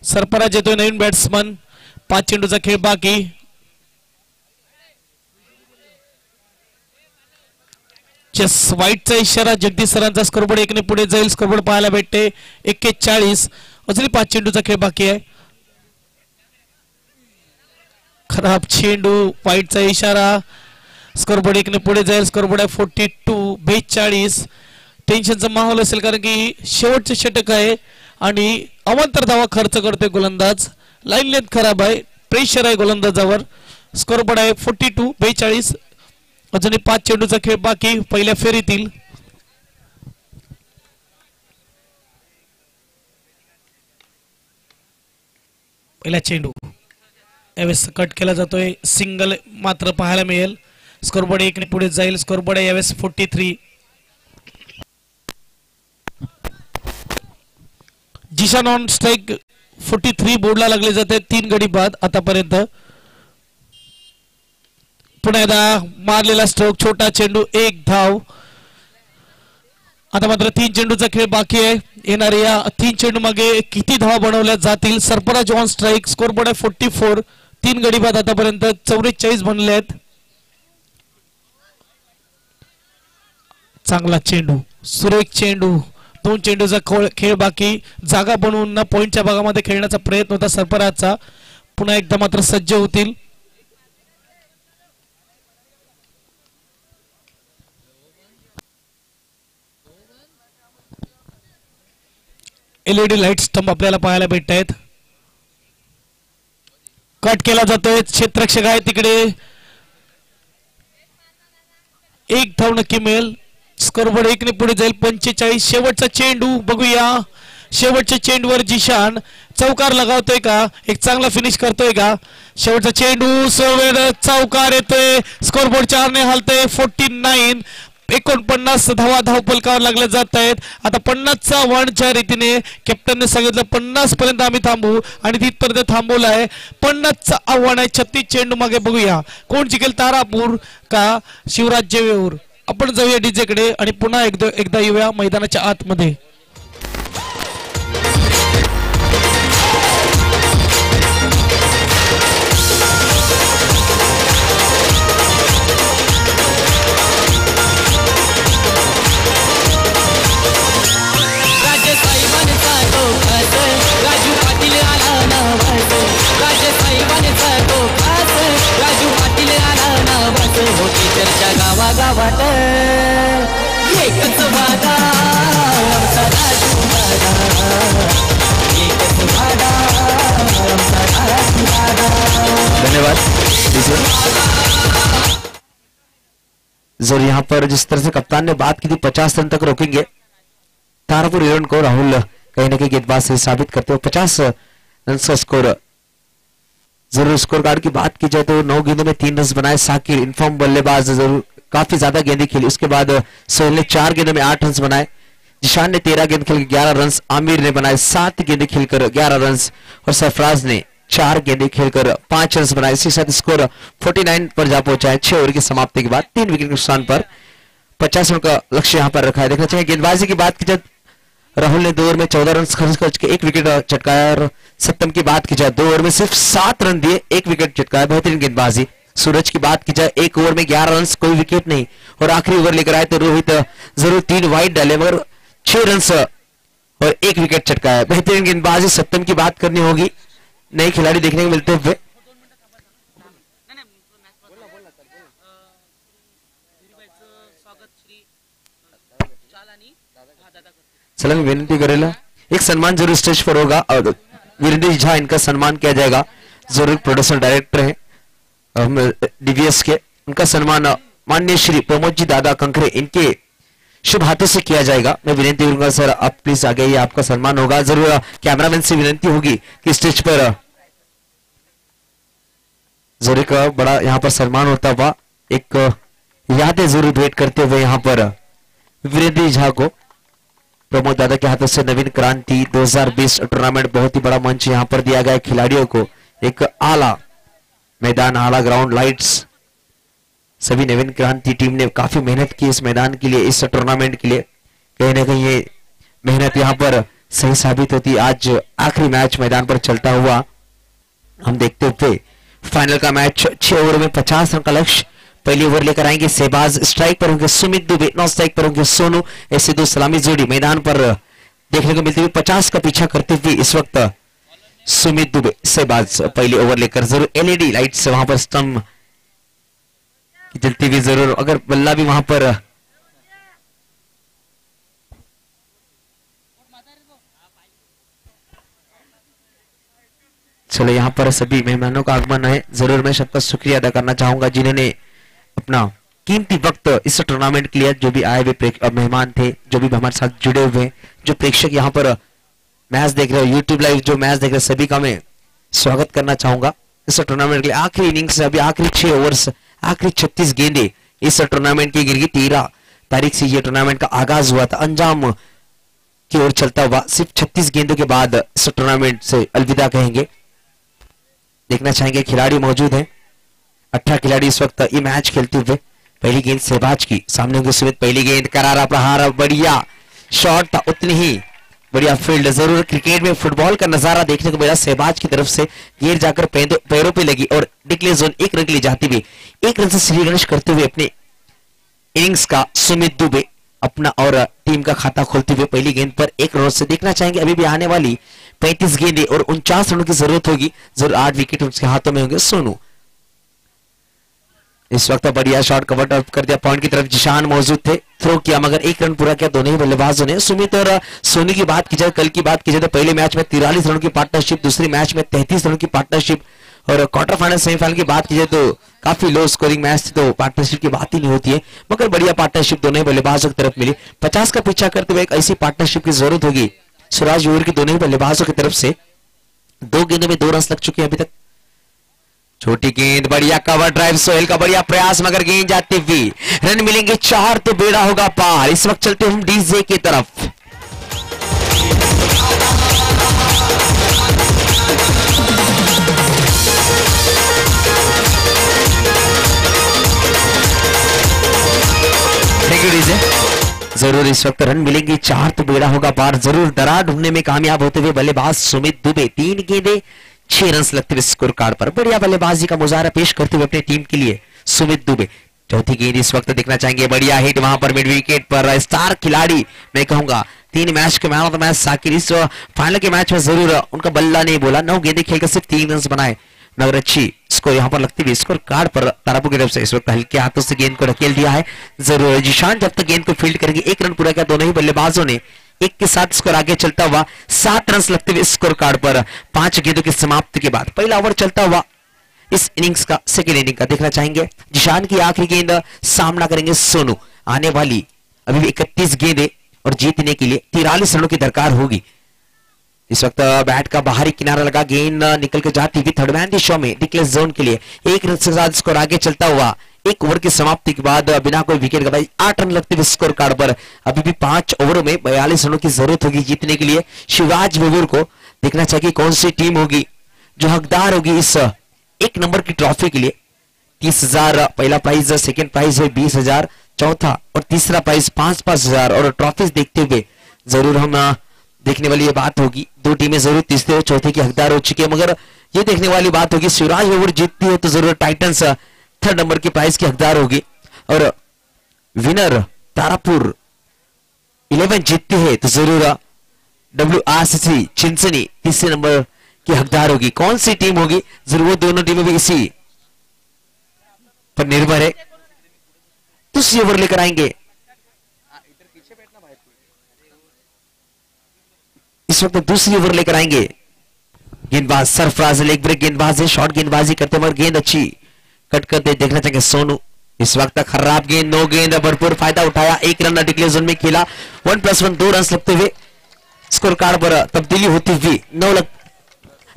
सरफराज येतोय नवीन बॅट्समन. 5 चेंडूचा खेळ बाकी. वाईटचा इशारा जगदीश सरांचा. स्कोरबोर्ड 1 ने पुढे जाईल. स्कोरबोर्ड पाहायला भेटते 41. अजूनही 5 चेंडूचा खेळ बाकी आहे. खराब चेंडू. वाईटचा इशारा. स्कोरबोर्ड 1 ने पुढे जाईल. स्कोरबोर्ड आहे 42. 42. टेन्शनचा माहोल असेल कारण की शेवटचे षटक आहे आणि अवांतर धावा खर्च करतोय गोलंदाज. लाईन लेंथ खराब आहे, प्रेशर आहे गोलंदाजावर. स्कोर बोर्ड आहे 42-42. अजूनही 5 चेंडूचा खेळ बाकी पहिल्या फेरीतील. पहिला चेंडू यावेळेस कट केला जातोय, सिंगल मात्र पाहायला मिळेल. स्कोरबोर्ड 1 ने पुढे जाईल. स्कोरबोर्ड आहे यावेळेस 43. जिशान ऑन स्ट्राइक 43 बोर्डला लागले जाते. 3 गडी बाद आतापर्यंत. पुन्हा एकदा मारलेला स्ट्रोक, छोटा चेंडू, 1 धाव. आता मात्र 3 चेंडूचा खेळ बाकी आहे. येणाऱ्या या 3 चेंडू मागे किती धावा बनवल्या जातील. Sarfaraz on strike. स्कोरबोर्ड आहे 44. 3 गडी बाद आतापर्यंत 44 बनले आहेत. चांगला चेंडू, सुरेख चेंडू. 2 चेंडूचा खेळ बाकी. जागा बनवून ना पॉइंटच्या भागामध्ये खेळण्याचा प्रयत्न होता सरफराजचा. पुन्हा एकदा मात्र सज्ज होतील. एलईडी लाईट स्टंप आपल्याला पाहायला भेटत आहेत. कट केला जातोय. क्षेत्ररक्षक आहे तिकडे. 1 धाव नक्की मिळेल. स्कोरबोर्ड 1 ने पुढे जाईल. 45. शेवटचा चेंडू बघूया. शेवटच्या चेंडूवर जिशान चौकार लगावतोय का, एक चांगला फिनिश करतोय का. शेवटचा चेंडू सवेळ चौकार येतोय. स्कोरबोर्ड 4 ने हलतोय. 49. 49 धावा धावपलकावर लागल्या जात आहेत. आता 50चा वनच्या रीतीने कॅप्टनने सांगितलं 50 पर्यंत आम्ही थांबू आणि तिथपर्यंत थांबवलं आहे. 50चं आव्हान आहे. 36 चेंडू मागे बघूया कोण जिंकेल, तारापूर का शिवराज्य वेऊर. आपण जाऊया डीजे कडे आणि पुन्हा एकदा येऊया मैदानाच्या आतमध्ये. चर्चा गावागावात एकच वादा, आमचा राजू दादा, एकच वादा, आमचा राजू दादा. धन्यवाद. जर यहाँ पर जिस तरह से कप्तान ने बात की थी 50 रन तक रोकेंगे तारापुर इलेवन को, राहुल कहीं ना कहीं गेंदबाज से साबित करते हुए 50 रन का स्कोर. जरूर स्कोर कार्ड की बात की जाए तो 9 गेंदों में 3 रन बनाए साकिर, इनफॉर्म बल्लेबाज, जरूर काफी ज्यादा गेंदें खेली. उसके बाद सोहेल ने 4 गेंदों में 8 रन बनाए. जिशान ने 13 गेंद खेल 11 रन. आमिर ने बनाए 7 गेंदें खेलकर 11 रन और सरफराज ने 4 गेंदें खेलकर 5 रन बनाए. इसी साथ स्कोर 49 पर जा पहुंचा है. 6 ओवर की समाप्ति के बाद 3 विकेट के नुकसान पर 50 रन का लक्ष्य यहां पर रखा है. देखना चाहिए गेंदबाजी की बात की जाए राहुल ने 2 ओवर में 14 रन खर्च करके 1 विकेट चटकाया. और सप्तम की बात की जाए 2 ओवर में सिर्फ 7 रन दिए, 1 विकेट चटकाया. बेहतरीन गेंदबाजी. सूरज की बात की जाए 1 ओवर में 11 रन, कोई विकेट नहीं. और आखिरी ओवर लेकर आए तो रोहित जरूर 3 वाइड डाले मगर 6 रन और 1 विकेट चटकाया. बेहतरीन गेंदबाजी. सप्तम की बात करनी होगी. नए खिलाड़ी देखने को मिलते हुए. चला मैं विनती करेला एक सम्मान जरूर स्टेज पर होगा और वीरेंद्र झा इनका सम्मान किया जाएगा. जरूर प्रोड्यूसर डायरेक्टर हैं डीवीएस के, उनका सम्मान माननीय श्री प्रमोद जी दादा कंकरे इनके शुभ हाथों से किया जाएगा. मैं विनती करूंगा सर आप प्लीज आगे ही आपका सम्मान होगा. जरूर कैमरामैन से विनती होगी कि स्टेज पर जरूर एक बड़ा यहाँ पर सम्मान होता हुआ एक यादें जरूर भेंट करते हुए यहाँ पर वीरेंद्र झा को प्रमोद दादा के हाथों से नवीन क्रांति 2020 टूर्नामेंट बहुत ही बड़ा मंच यहाँ पर दिया गया है. खिलाड़ियों को एक आला मैदान, आला ग्राउंड, लाइट्स, सभी नवीन क्रांति टीम ने काफी मेहनत की इस मैदान के लिए, इस टूर्नामेंट के लिए. कहीं ना कहीं ये मेहनत यहाँ पर सही साबित होती. आज आखिरी मैच मैदान पर चलता हुआ हम देखते हुए फाइनल का मैच 6 ओवर में 50 रन का लक्ष्य. पहली ओवर लेकर आएंगे सहबाज. स्ट्राइक पर होंगे सुमित दुबे, नॉन स्ट्राइक पर होंगे सोनू. ऐसे 2 सलामी जोड़ी मैदान पर देखने को मिलती हुई. 50 का पीछा करते हुए इस वक्त सुमित दुबे सहबाज पहली ओवर लेकर. जरूर एलईडी लाइट से वहां पर स्टंप जलती हुई जरूर, अगर बल्ला भी वहां पर चलो यहाँ पर सभी मेहमानों का आगमन है, जरूर मैं सबका शुक्रिया अदा करना चाहूंगा जिन्होंने अपना कीमती वक्त इस टूर्नामेंट के लिए, जो भी आए हुए मेहमान थे, जो भी हमारे साथ जुड़े हुए हैं, जो प्रेक्षक यहाँ पर मैच देख रहे हो, यूट्यूब लाइव जो मैच देख रहे हो, सभी का मैं स्वागत करना चाहूंगा इस टूर्नामेंट के लिए। आखिरी इनिंग्स, अभी आखिरी 6 ओवर्स, आखिरी 36 गेंदे इस टूर्नामेंट की गिर गई। 13 तारीख से ये टूर्नामेंट का आगाज हुआ था, अंजाम की ओर चलता हुआ सिर्फ 36 गेंदों के बाद इस टूर्नामेंट से अलविदा कहेंगे। देखना चाहेंगे खिलाड़ी मौजूद हैं, 18 खिलाड़ी इस वक्त ये मैच खेलते हुए। पहली गेंद सहबाज की, सामने होंगे सुमित, पहली गेंद करारा प्रहार, बढ़िया शॉट था, उतनी ही बढ़िया फील्ड। जरूर क्रिकेट में फुटबॉल का नजारा देखने को मिला, सहबाज की तरफ से गेंद जाकर पैरों पे लगी और डिक्लेयर जोन 1 रन के लिए जाती हुई 1 रन से श्रीगणेश करते हुए अपने इनिंग्स का सुमित दुबे अपना और टीम का खाता खोलते हुए पहली गेंद पर 1 रन से। देखना चाहेंगे अभी भी आने वाली 35 गेंदें और 49 रनों की जरूरत होगी, जरूर 8 विकेट उसके हाथों में होंगे। सोनू इस वक्त बढ़िया शॉट कवर अप कर दिया, पॉइंट की तरफ जिशान मौजूद थे, थ्रो किया मगर 1 रन पूरा किया दोनों ही बल्लेबाजों ने। सुमित और सोनी की बात की जाए, कल की बात की जाए तो पहले मैच में 43 रनों की पार्टनरशिप, दूसरे मैच में 33 रनों की पार्टनरशिप, और क्वार्टर फाइनल सेमीफाइनल की बात की जाए तो काफी लो स्कोरिंग मैच थी, तो पार्टनरशिप की बात ही नहीं होती है, मगर बढ़िया पार्टनरशिप दोनों ही बल्लेबाजों की तरफ मिली। 50 का पीछा करते हुए एक ऐसी पार्टनरशिप की जरूरत होगी सुराज यूर की दोनों ही बल्लेबाजों की तरफ से। 2 गेंदों में 2 रन लग चुके हैं अभी तक। छोटी गेंद, बढ़िया कवर ड्राइव, सोहेल का बढ़िया प्रयास, मगर गेंद जाती हुई रन मिलेंगे 4 तो बेड़ा होगा पार। इस वक्त चलते हम डीजे की तरफ। Thank you DJ. जरूर इस वक्त रन मिलेंगे 4 तो बेड़ा होगा पार। जरूर दरार ढूंढने में कामयाब होते हुए बल्लेबाज सुमित दुबे 3 गेंदे 6 रन लगते हुए स्कोर कार्ड पर बढ़िया बल्लेबाजी का मुजाहरा पेश करते हुए अपनी टीम के लिए सुमित दुबे। चौथी गेंद इस वक्त देखना चाहेंगे, बढ़िया हिट वहां पर मिड विकेट पर। स्टार खिलाड़ी मैं कहूंगा 3 मैच के man of the match Sakir, इस फाइनल के मैच में जरूर उनका बल्ला नहीं बोला, 9 गेंदें खेलकर सिर्फ 3 रन बनाए, मगर अच्छी स्कोर यहाँ पर लगती हुई स्कोर कार्ड पर तारापुर की तरफ से। इस वक्त हल्के हाथों से गेंद को ढकेल दिया है, जरूर जिशान जब तक गेंद को फील्ड करेंगे। 1 रन पूरा किया दोनों ही बल्लेबाजों ने, 1 के साथ स्कोर आगे चलता हुआ 7 रन लगते हुए स्कोर कार्ड पर 5 गेंदों की समाप्ति के बाद। पहला ओवर चलता हुआ इस इनिंग्स का, सेकेंड इनिंग का देखना चाहेंगे। जिशान की आखिरी गेंद, सामना करेंगे सोनू। आने वाली अभी भी 31 गेंदें और जीतने के लिए 43 रनों की दरकार होगी। इस वक्त बैट का बाहरी किनारा लगा, गेंद निकल के जाती हुई थर्ड मैन शो में डिक्लेयर जोन के लिए 1 रन के साथ स्कोर आगे चलता हुआ 1 ओवर की समाप्ति के बाद बिना कोई विकेट गवाए 8 रन लगते हुए स्कोर कार्ड पर। अभी भी 5 ओवरों में 42 रनों की जरूरत होगी जीतने के लिए। शिवराज विवुर को देखना चाहिए कौन सी टीम होगी जो हकदार होगी इस 1 नंबर की ट्रॉफी के लिए। 30,000 पहला प्राइज, सेकेंड प्राइज है 20,000, चौथा और तीसरा प्राइज 5,000 और ट्रॉफीज देखते हुए जरूर हम देखने वाली ये बात होगी, 2 टीमें जरूर तीसरे और चौथे की हकदार हो चुकी है, मगर ये देखने वाली बात होगी शिवराज विवुर जीतती है तो जरूर टाइटंस 3rd नंबर की प्राइज की हकदार होगी, और विनर तारापुर 11 जीतती है तो जरूर WRCC चिंचनी 3 नंबर की हकदार होगी। कौन सी टीम होगी जरूर वो दोनों टीमें भी इसी पर निर्भर है। दूसरी ओवर लेकर आएंगे इस वक्त, दूसरी ओवर लेकर आएंगे गेंदबाज सरफराज, लेग ब्रेक गेंदबाज है, शॉर्ट गेंदबाजी करते मगर गेंद अच्छी कट करते देखना चाहेंगे सोनू। इस वक्त खराब गेंद, 9 गेंद, भरपूर फायदा उठाया, 1 रन डिक्लेयर जोन में खेला, 1+1 2 रन लगते हुए स्कोर कार्ड पर तब्दीली होती हुई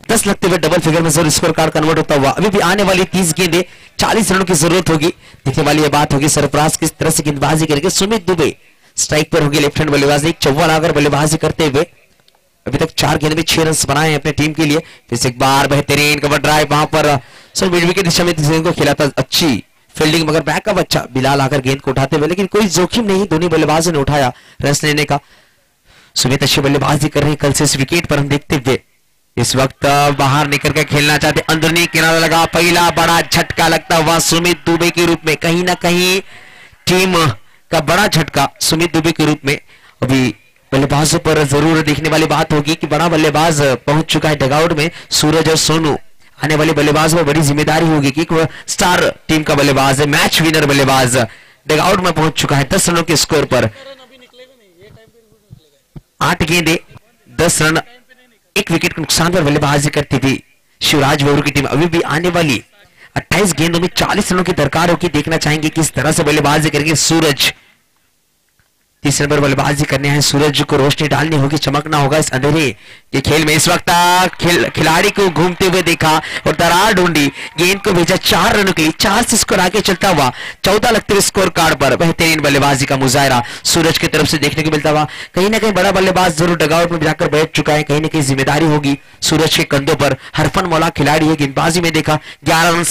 10 लगते हुए डबल फिगर में जरूर स्कोर कार्ड कन्वर्ट होता हुआ। अभी भी आने वाली 30 गेंदें 40 रनों की जरूरत होगी। देखने वाली यह बात होगी सरफराज किस तरह से गेंदबाजी करेंगे। सुमित दुबे स्ट्राइक पर होगी, लेफ्ट हैंड बल्लेबाज, एक चौवा लाकर बल्लेबाजी करते हुए अभी तक 4 गेंद में 6 रन बनाए हैं अपने टीम के लिए। फिर से एक बार बेहतरीन कवर ड्राइव वहां पर मिड विकेट दिशा में को खेला था, अच्छी फील्डिंग मगर बैकअप अच्छा, बिलाल आकर गेंद को उठाते हुए, लेकिन कोई जोखिम नहीं दोनों बल्लेबाजों ने उठाया रन लेने का। सुमित अच्छी बल्लेबाजी कर रहे हैं कल से इस विकेट पर हम देखते हुए। इस वक्त बाहर निकल कर खेलना चाहते, अंदरूनी किनारा लगा, पहला बड़ा झटका लगता हुआ सुमित दुबे के रूप में, कहीं ना कहीं टीम का बड़ा झटका सुमित दुबे के रूप में। अभी बल्लेबाजों पर जरूर देखने वाली बात होगी कि बड़ा बल्लेबाज पहुंच चुका है डगआउट में, सूरज और सोनू। आने वाले बल्लेबाज में बड़ी जिम्मेदारी होगी कि स्टार टीम का बल्लेबाज है, मैच विनर बल्लेबाज डगआउट में पहुंच चुका है 10 रनों के स्कोर पर। 8 गेंदे 10 रन, 1 विकेट के नुकसान पर बल्लेबाजी करती थी शिवराज वेरू की टीम अभी भी आने वाली 28 गेंदों में 40 रनों की दरकार होगी। देखना चाहेंगे किस तरह से बल्लेबाजी करेंगे सूरज। तीसरे नंबर बल्लेबाजी करने हैं सूरज को रोशनी डालनी होगी, चमकना होगा इस अंधेरे के खेल में। इस वक्त खिलाड़ी को घूमते हुए देखा और दरार ढूंढी, गेंद को भेजा 4 रनों के लिए। 4 से स्कोर आगे चलता हुआ 14 लगते हुए स्कोर कार्ड पर बेहतरीन बल्लेबाजी का मुजाहरा सूरज की तरफ से देखने को मिलता हुआ। कहीं ना कहीं बड़ा बल्लेबाज जरूर डगआउट में जाकर बैठ चुका है, कहीं ना कहीं जिम्मेदारी होगी सूरज के कंधों पर। हरफन मौला खिलाड़ी है, गेंदबाजी में देखा 11 रन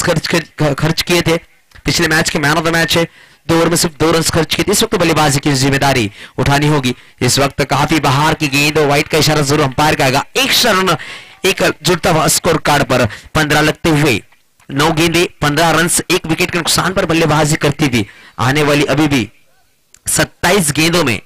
खर्च किए थे, पिछले मैच के मैन ऑफ द मैच है, 2 ओवर में सिर्फ 2 रन खर्च किए। इस वक्त बल्लेबाजी की जिम्मेदारी उठानी होगी। इस वक्त काफी बाहर की गेंद, व्हाइट का इशारा जरूर अंपायर का आएगा। एक रन एक जुड़ता हुआ स्कोर कार्ड पर 15 लगते हुए 9 गेंदे 15 रन 1 विकेट के नुकसान पर बल्लेबाजी करती थी। आने वाली अभी भी 27 गेंदों में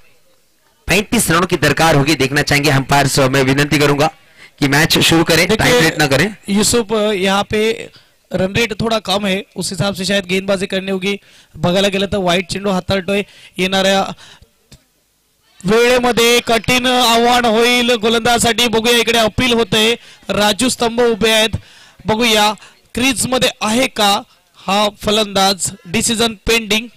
35 रनों की दरकार होगी। देखना चाहेंगे अंपायर से मैं विनती करूंगा कि मैच शुरू करें, टाइम लेट ना करें। युसुफ यहाँ पे रन रेट थोडा कम आहे, उस हिसाब से शायद गेंदबाजी करनी होगी। बघायला गेलं तर वाईट चेंडू हाताळतोय, येणाऱ्या वेळेमध्ये कठीण आव्हान होईल गोलंदाजासाठी। बघूया इकडे अपील होते, राजू स्तंभ उभे आहेत, बघूया क्रीज मध्ये आहे का हा फलंदाज। डिसिजन पेंडिंग,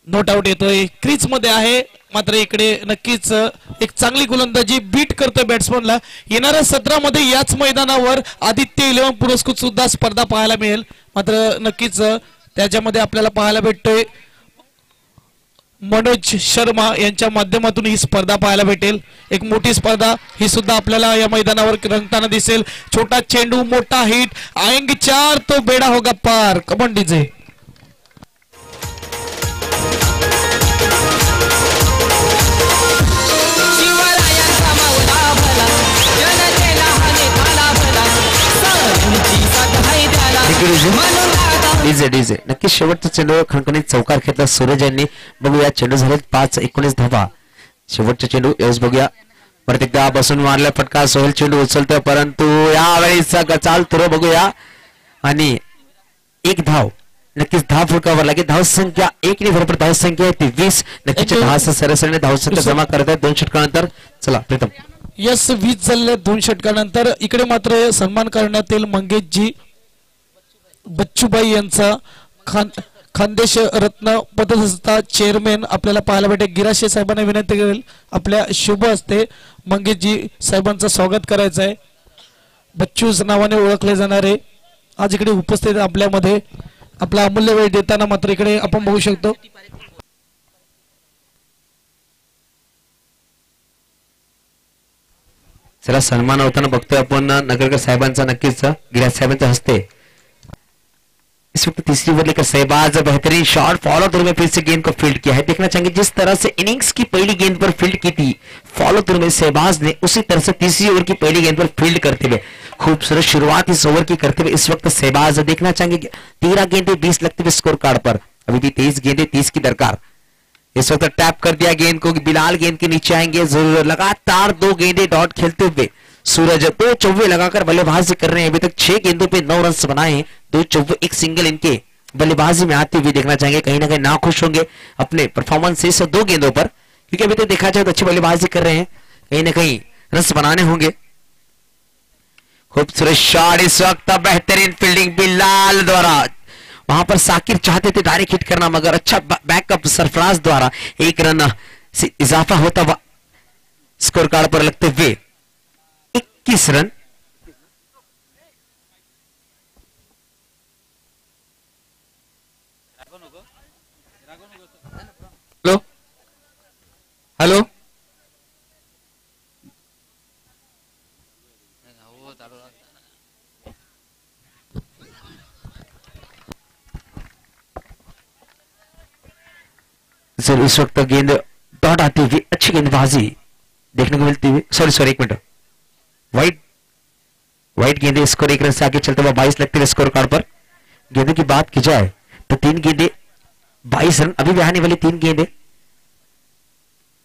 नोट आउट येतोय, क्रीज मध्ये आहे, मात्र इकडे नक्कीच एक चांगली गोलंदाजी बीट करतोय बॅट्समनला। येणाऱ्या सत्रामध्ये याच मैदानावर आदित्य 11 पुरस्कृत सुद्धा स्पर्धा पाहायला मिळेल, मात्र नक्कीच त्याच्यामध्ये आपल्याला पाहायला भेटतोय मनोज शर्मा यांच्या माध्यमातून ही स्पर्धा पाहायला भेटेल। एक मोठी स्पर्धा ही सुद्धा आपल्याला या मैदानावर रंगताना दिसेल। छोटा चेंडू, मोठा हिट, आएंगे 4 तो बेड़ा होगा पार। Come on DJ. डीजे डीजे नक्की शेवटचा चेंडू खणखणीत चौकार घेतला सूरज यांनी। बघूया चेंडू झाले 5-19 धावा। शेवटचा चेंडू यावेळेस बघूया, परत एकदा बसून मारला फटका, सोहेल चेंडू उचलतोय, परंतु यावेळेस गचाल थ्रो बघूया आणि 1 धाव। नक्कीच 10 फुटकावर लागेल। धाव संख्या 1 ने बरोबर धाव संख्या 23। नक्कीच 10 सरासरीने धाव संख्या जमा करत आहेत 2 षटकानंतर। चला प्रीतम, यस 20 झाले 2 षटकानंतर। इकडे मात्र सन्मान करण्यात येईल मंगेशजी बच्चूबाई यांचा। खानदेश रत्न पतसंस्था चेअरमॅन आपल्याला पाहायला भेटेल। गिराशे साहेबांना विनंती करेल आपल्या शुभ हस्ते मंगेशजी साहेबांचं स्वागत करायचं आहे। बच्चूज नावाने ओळखले जाणारे आज इकडे उपस्थित आपल्यामध्ये आपला अमूल्य वेळ देताना मात्र इकडे आपण बघू शकतो चला सन्मान होताना बघतोय आपण नगरकर साहेबांचा, नक्कीच गिराज साहेबांच्या हस्ते। इस वक्त तीसरी ओवर लेकर सहबाज बेहतरीन शॉट, फॉलो थ्रू में फिर से गेंद को फील्ड किया है। देखना चाहेंगे जिस तरह से इनिंग्स की पहली गेंद पर फील्ड की थी फॉलो थ्रू में सहबाज ने, उसी तरह से तीसरी ओवर की पहली गेंद पर फील्ड करते हुए खूबसूरत शुरुआत इस ओवर की करते हुए इस वक्त सहबाज। देखना चाहेंगे 13 गेंदे 20 लगते हुए स्कोर कार्ड पर, अभी भी 23 गेंदे 30 की दरकार। इस वक्त टैप कर दिया गेंद को, बिलाल गेंद के नीचे आएंगे जरूर। लगातार 2 गेंदे डॉट खेलते हुए सूरज 2 चौवे लगाकर बल्लेबाजी कर रहे हैं। अभी तक 6 गेंदों पे 9 रन बनाए हैं, 2 चौवे 1 सिंगल इनके बल्लेबाजी में आते हुए देखना चाहेंगे। कहीं ना कहीं ना खुश होंगे अपने परफॉर्मेंस से इस 2 गेंदों पर, क्योंकि अभी तक देखा जाए तो अच्छी बल्लेबाजी कर रहे हैं, कहीं ना कहीं रन बनाने होंगे। खूबसूरत शॉट इस वक्त, बेहतरीन फील्डिंग बिलाल द्वारा। वहां पर साकिर चाहते थे डायरेक्ट हिट करना, मगर अच्छा बैकअप सरफराज द्वारा 1 रन से इजाफा होता हुआ स्कोर कार्ड पर लगते हुए 21 रन। हेलो हेलो सर इस वक्त गेंद डॉट आती हुई अच्छी गेंदबाजी देखने को मिलती हुई। सॉरी 1 मिनट, वाइट गेंदे स्कोर 1 रन से आगे चलते हुए 22 लगते हुए स्कोर कार्ड पर। गेंदों की बात की जाए तो 3 गेंदे 22 रन, अभी भी आने वाली 3 गेंदे।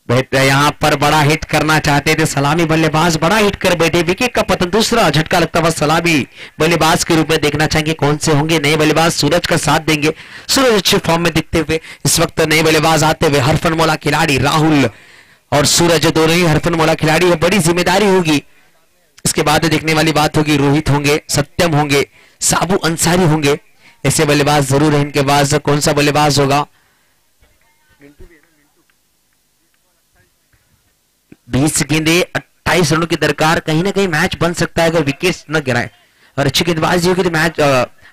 यहां पर बड़ा हिट करना चाहते थे सलामी बल्लेबाज, बड़ा हिट कर बैठे, विकेट का पतन। दूसरा झटका लगता हुआ सलामी बल्लेबाज के रूप में देखना चाहेंगे कौन से होंगे नए बल्लेबाज। सूरज का साथ देंगे, सूरज अच्छे फॉर्म में दिखते हुए इस वक्त नए बल्लेबाज आते हुए। हरफन मौला खिलाड़ी राहुल और सूरज दोनों ही हरफन मौला खिलाड़ी है, बड़ी जिम्मेदारी होगी इसके बाद देखने वाली बात होगी, रोहित होंगे, सत्यम होंगे, साबू अंसारी होंगे, ऐसे बल्लेबाज जरूर है इनके पास। कौन सा बल्लेबाज होगा? 20 गेंदे 28 रनों की दरकार, कहीं ना कहीं मैच बन सकता है अगर विकेट न गिराए और अच्छी गेंदबाजी होगी तो मैच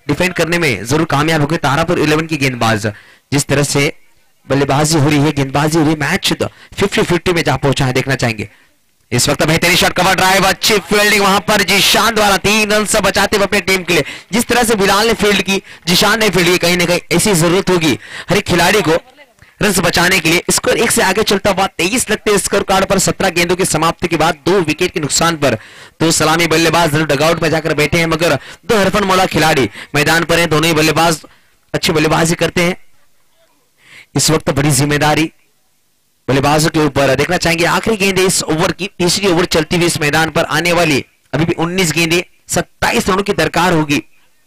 डिफेंड करने में जरूर कामयाब होगी। तारापुर 11 की गेंदबाज जिस तरह से बल्लेबाजी हो रही है, गेंदबाजी हो रही है, मैच 50-50 में जा पहुंचा है, देखना चाहेंगे। इस वक्त बेहतरीन शॉट, कवर ड्राइव, अच्छी फील्डिंग वहां पर जीशान द्वारा 3 रन से बचाते हुए अपने टीम के लिए। जिस तरह से बिलाल ने फील्ड की, जीशान ने फील्ड की, कहीं ना कहीं ऐसी जरूरत होगी हर एक खिलाड़ी को रन बचाने के लिए। स्कोर 1 से आगे चलता हुआ 23 लगते स्कोर कार्ड पर 17 गेंदों की समाप्ति के बाद 2 विकेट के नुकसान पर 2 सलामी बल्लेबाज डगआउट में जाकर बैठे हैं, मगर 2 हरफन मौला खिलाड़ी मैदान पर हैं। दोनों ही बल्लेबाज अच्छी बल्लेबाजी करते हैं। इस वक्त बड़ी जिम्मेदारी बल्लेबाजों के ऊपर। देखना चाहेंगे आखिरी गेंद इस ओवर की, तीसरी ओवर चलती हुई इस मैदान पर आने वाली। अभी भी 19 गेंदे 27 रनों की दरकार होगी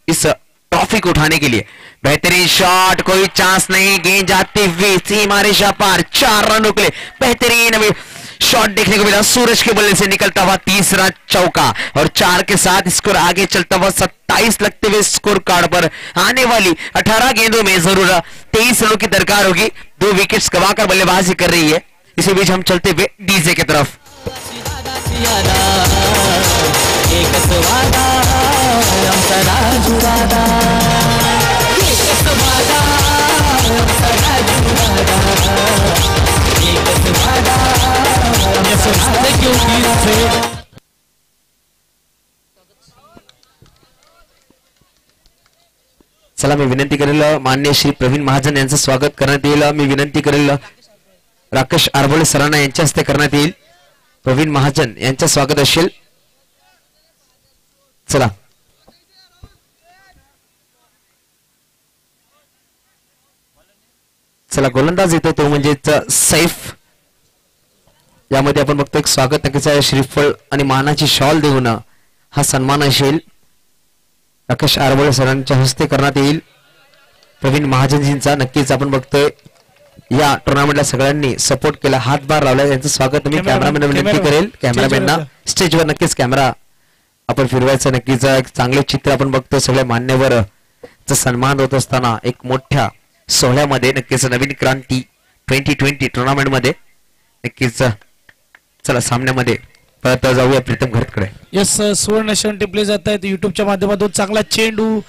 इस ट्रॉफी को उठाने के लिए। बेहतरीन शॉट, कोई चांस नहीं, गेंद जाती हुई सीमा रेखा पार, 4 रनों के लिए बेहतरीन अभी शॉट देखने को मिला सूरज के बल्ले से निकलता हुआ, तीसरा चौका और 4 के साथ स्कोर आगे चलता हुआ 27 लगते हुए स्कोर कार्ड पर आने वाली 18 गेंदों में जरूर 23 रनों की दरकार होगी। 2 विकेट्स गवाकर बल्लेबाजी कर रही है। इसी बीच हम चलते हुए डीजे की तरफ। चला मी विनंती करेल माननीय श्री प्रवीण महाजन यांचं स्वागत करण्यात येईल। मी विनंती करेल राकेश आरबोळे सरांना यांच्या हस्ते करण्यात येईल। प्रवीण महाजन यांचं स्वागत असेल। चला चला गोलंदाज येतो तो म्हणजेच सैफ। यामध्ये आपण बघतो एक स्वागत नक्कीच आहे, श्रीफळ आणि मानाची शॉल देऊन हा सन्मान असेल राकेश आरबोळे सरांच्या हस्ते करण्यात येईल। प्रवीण महाजनजींचा नक्कीच आपण बघतोय या टुर्नामेंटला सगळ्यांनी सपोर्ट केला, हातभार लावला, यांचं स्वागत मी कॅमेरामॅन विनंती करेल कॅमेरामॅनना स्टेजवर नक्कीच कॅमेरा आपण फिरवायचा। नक्कीच एक चांगले चित्र आपण बघतो, सगळे मान्यवर सन्मान होत असताना एक मोठ्या सोहळ्यामध्ये नक्कीच नवीन क्रांती 2020 टुर्नामेंट मध्ये नक्कीच। चला सामन्यामध्ये परत जाऊया प्रीतम घरतकडे। यस सुवर्ण क्षण टिपले जात आहेत युट्यूबच्या माध्यमातून। चांगला चेंडू,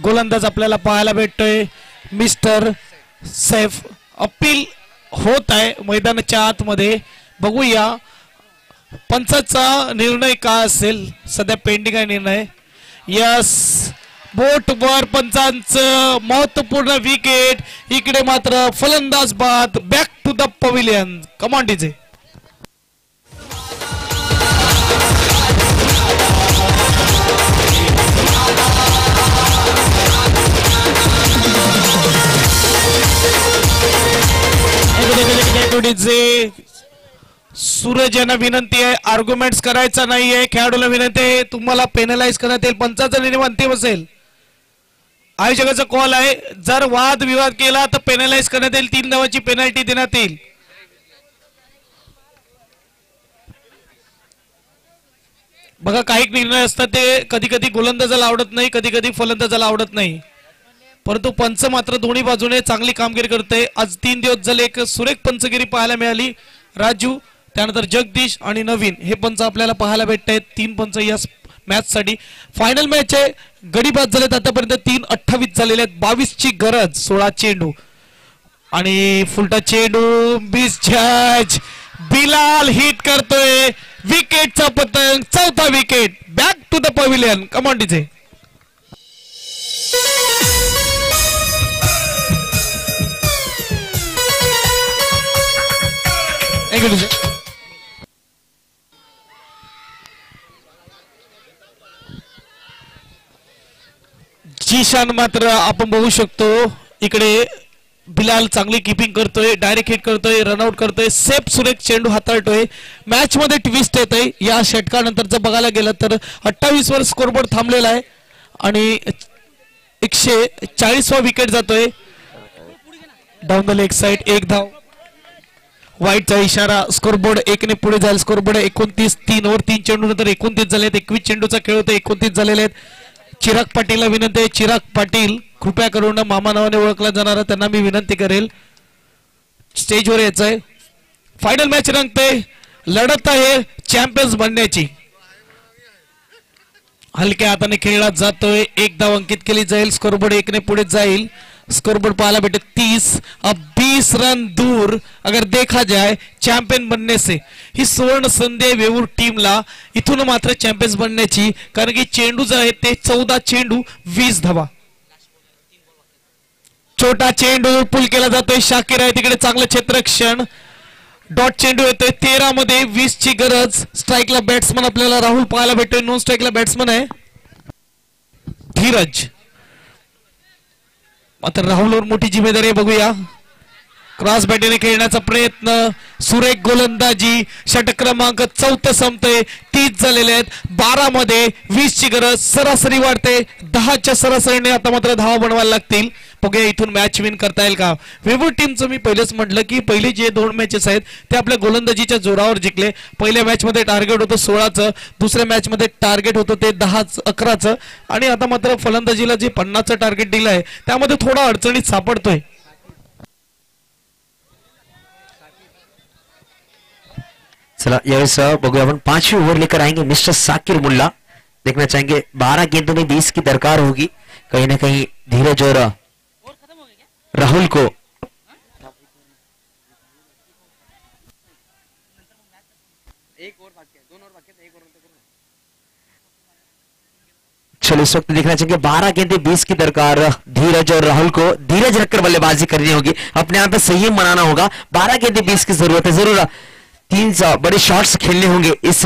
गोलंदाज आपल्याला पाहायला भेटतोय मिस्टर सैफ। अपील होत आहे मैदानाच्या आतमध्ये, बघूया पंचाचा निर्णय काय असेल। सध्या पेंडिंग आहे निर्णय। यस बोटवर पंचांचं महत्वपूर्ण विकेट, इकडे मात्र फलंदाज बाद, back to the pavilion. Come on DJ. Suraj यांना विनंती आहे आर्ग्युमेंट्स करायचा नाहीये, खेळाडूला विनंती आहे तुम्हाला पेनलाइज करण्यात येईल, पंचाचा निर्णय अंतिम असेल। आयोजकाचा कॉल आहे, जर वाद विवाद केला तर पेनलाइज करण्यात येईल, 3 धावांची पेनल्टी देण्यात येईल। बघा काही निर्णय असतात ते कधी कधी गोलंदाजाला आवडत नाही, कधी कधी फलंदाजाला आवडत नाही, परंतु पंच मात्र दोन्ही बाजूने चांगली कामगिरी करते। आज 3 दिवस झाले एक सुरेख पंचगिरी पाहायला मिळाली। राजू, त्यानंतर जगदीश आणि नवीन हे पंच आपल्याला पाहायला भेटत आहेत। 3 पंच या मॅच साठी। फायनल मॅच आहे, गडी बाद झालेत आतापर्यंत 3-28 झालेले आहेत। 22 ची गरज, 16 चेंडू आणि फुलटा चेंडू, मिस जज, बिलाल हिट करतोय, विकेटचा पतंग, 4था wicket, back to the pavilion. Come on DJ. Zeeshan मात्र आपण बघू शकतो इकडे बिलाल चांगली कीपिंग करतोय, डायरेक्ट हिट करतोय, रनआउट करतोय, सेफ सुरेख चेंडू हाताळतोय। मॅच मध्ये ट्विस्ट येतंय या षटकानंतर जर बघायला गेलं तर 28 वर स्कोरबोर्ड थांबलेला आहे आणि 140वा विकेट जातोय डाऊन द लेग साइड। 1 धाव वाईटचा इशारा. स्कोरबोर्ड 1 ने पुढे जाईल. स्कोरबोर्ड 29. 3 ओव्हर 3 चेंडू नंतर 29 झाले आहेत. 21 चेंडूचा खेळ होता. 29 झालेले आहेत. चिराग पाटीलला विनंती आहे. चिराग पाटील कृपया करून मामा नावाने ओळखला जाणारा त्यांना मी विनंती करेल स्टेजवर यायचंय. फायनल मॅच रंगते. लढत आहे चॅम्पियन्स बनण्याची. हलक्या हाताने खेळला जातोय. 1 धाव अंकित केली जाईल. स्कोरबोर्ड 1 ने पुढे जाईल. स्कोरबोर्ड पाहायला भेटे 30. अब 20 रन दूर अगर देखा जाए चॅम्पियन बनने से. ही सुवर्ण संधी आहे वेऊर टीमला इथून मात्र चॅम्पियन्स बनण्याची. कारण की चेंडू जे आहेत ते 14 चेंडू 20 धावा. छोटा चेंडू पुल केला जातोय. शाकीर आहे तिकडे चांगलं क्षेत्ररक्षण. डॉट चेंडू येतोय 13 मध्ये 20 ची गरज. स्ट्राईकला बॅट्समन आपल्याला राहुल पाहायला भेटतोय. नॉन स्ट्राईकला बॅट्समन आहे धीरज. मात्र राहुलवर मोठी जिम्मेदारी आहे. बघूया क्रॉस बॅटीने खेळण्याचा प्रयत्न. सुरेख गोलंदाजी. षटक क्रमांक 4 संपते. 30 झालेले आहेत. 12 मध्ये 20 ची गरज. सरासरी वाढते. 10च्या सरासरीने आता मात्र धावा बनवायला लागतील. बघूया इथून मॅच विन करता येईल का. वेवूर टीमचं मी पहिलेच म्हटलं की पहिले जे 2 मॅचेस आहेत ते आपल्या गोलंदाजीच्या जोरावर जिंकले. पहिल्या मॅच मध्ये टार्गेट होतं 16चं. दुसऱ्या मॅच मध्ये टार्गेट होतं ते 11चं. आणि आता मात्र फलंदाजीला जे 50चं टार्गेट दिलं आहे त्यामध्ये थोडा अडचणीत सापडतोय. चला यावेळेस बघूया अपन 5वीं ओवर लेकर आएंगे मिस्टर साकिर मुल्ला. देखना चाहेंगे 12 गेंदों में 20 की दरकार होगी. कहीं ना कहीं धीरज और राहुल को चलो इस वक्त देखना चाहिए 12 गेंदे 20 की दरकार. धीरज और राहुल को धीरज रखकर बल्लेबाजी करनी होगी. अपने आप में संयम बनाना होगा. 12 गेंदे 20 की जरूरत है. जरूर 3 बड़े शॉट्स खेलने होंगे इस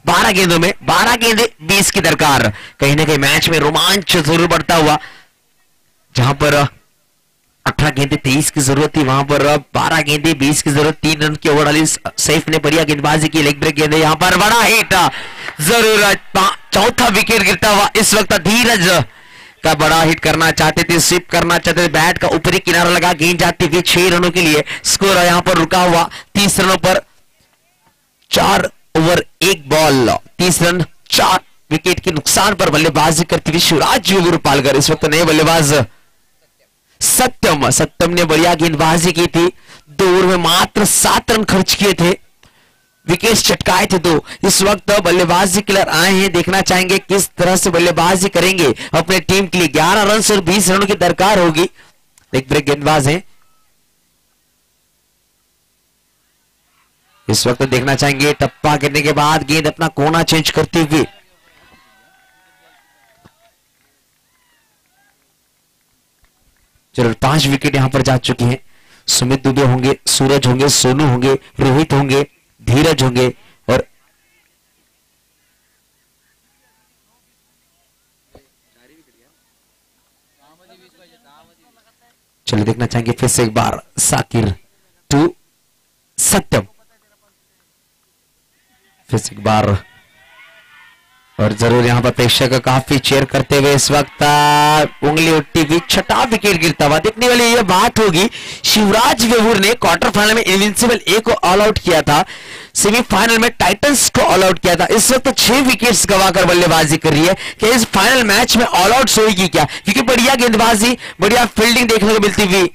12 गेंदों में. 12 गेंदे 20 की दरकार. कहीं ना कहीं मैच में रोमांच जरूर बढ़ता हुआ. जहां पर 18 गेंदे 23 की जरूरत थी वहां पर 12 गेंदे 20 की जरूरत. 3 रन की ओवर डाली. सैफ ने बढ़िया गेंदबाजी की. लेग ब्रेक गेंदे. यहां पर बड़ा हिट. जरूर चौथा विकेट गिरता हुआ इस वक्त धीरज का बड़ा हिट करना चाहते थे. स्विप करना चाहते थे. बैट का ऊपरी किनारा लगा. गेंद जाती हुई 6 रनों के लिए. स्कोर यहां पर रुका हुआ 30 रनों पर. 4 ओवर 1 बॉल 30 रन 4 विकेट के नुकसान पर बल्लेबाजी करती हुई शिवराज पालकर. इस वक्त नए बल्लेबाज सत्यम ने बढ़िया गेंदबाजी की थी. 2 ओवर में मात्र 7 रन खर्च किए थे. विकेट चटकाए थे 2. इस वक्त बल्लेबाजी के लिए आए हैं. देखना चाहेंगे किस तरह से बल्लेबाजी करेंगे अपने टीम के लिए. 11 रन और 20 रनों की दरकार होगी. एक ब्रेक गेंदबाज है. इस वक्त देखना चाहेंगे टप्पा गिरने के बाद गेंद अपना कोना चेंज करते हुए. चलो 5 विकेट यहां पर जा चुके हैं. सुमित दुबे होंगे, सूरज होंगे, सोनू होंगे, रोहित होंगे, धीरज होंगे और चलो देखना चाहेंगे फिर से एक बार साकिर टू सत्यम. फिर से एक बार और जरूर यहां पर प्रेक्षक काफी चेयर करते हुए इस वक्त उंगली उठती हुई. 6वां विकेट गिरता हुआ. देखने वाली यह बात होगी शिवराज वेवूर ने क्वार्टर फाइनल में इनविंसिबल ए को ऑल आउट किया था. सेमीफाइनल में टाइटंस को ऑल आउट किया था. इस वक्त 6 विकेट्स गवाकर बल्लेबाजी कर रही है. कि इस फाइनल मैच में ऑल आउट होगी क्या. क्योंकि बढ़िया गेंदबाजी बढ़िया फील्डिंग देखने को मिलती हुई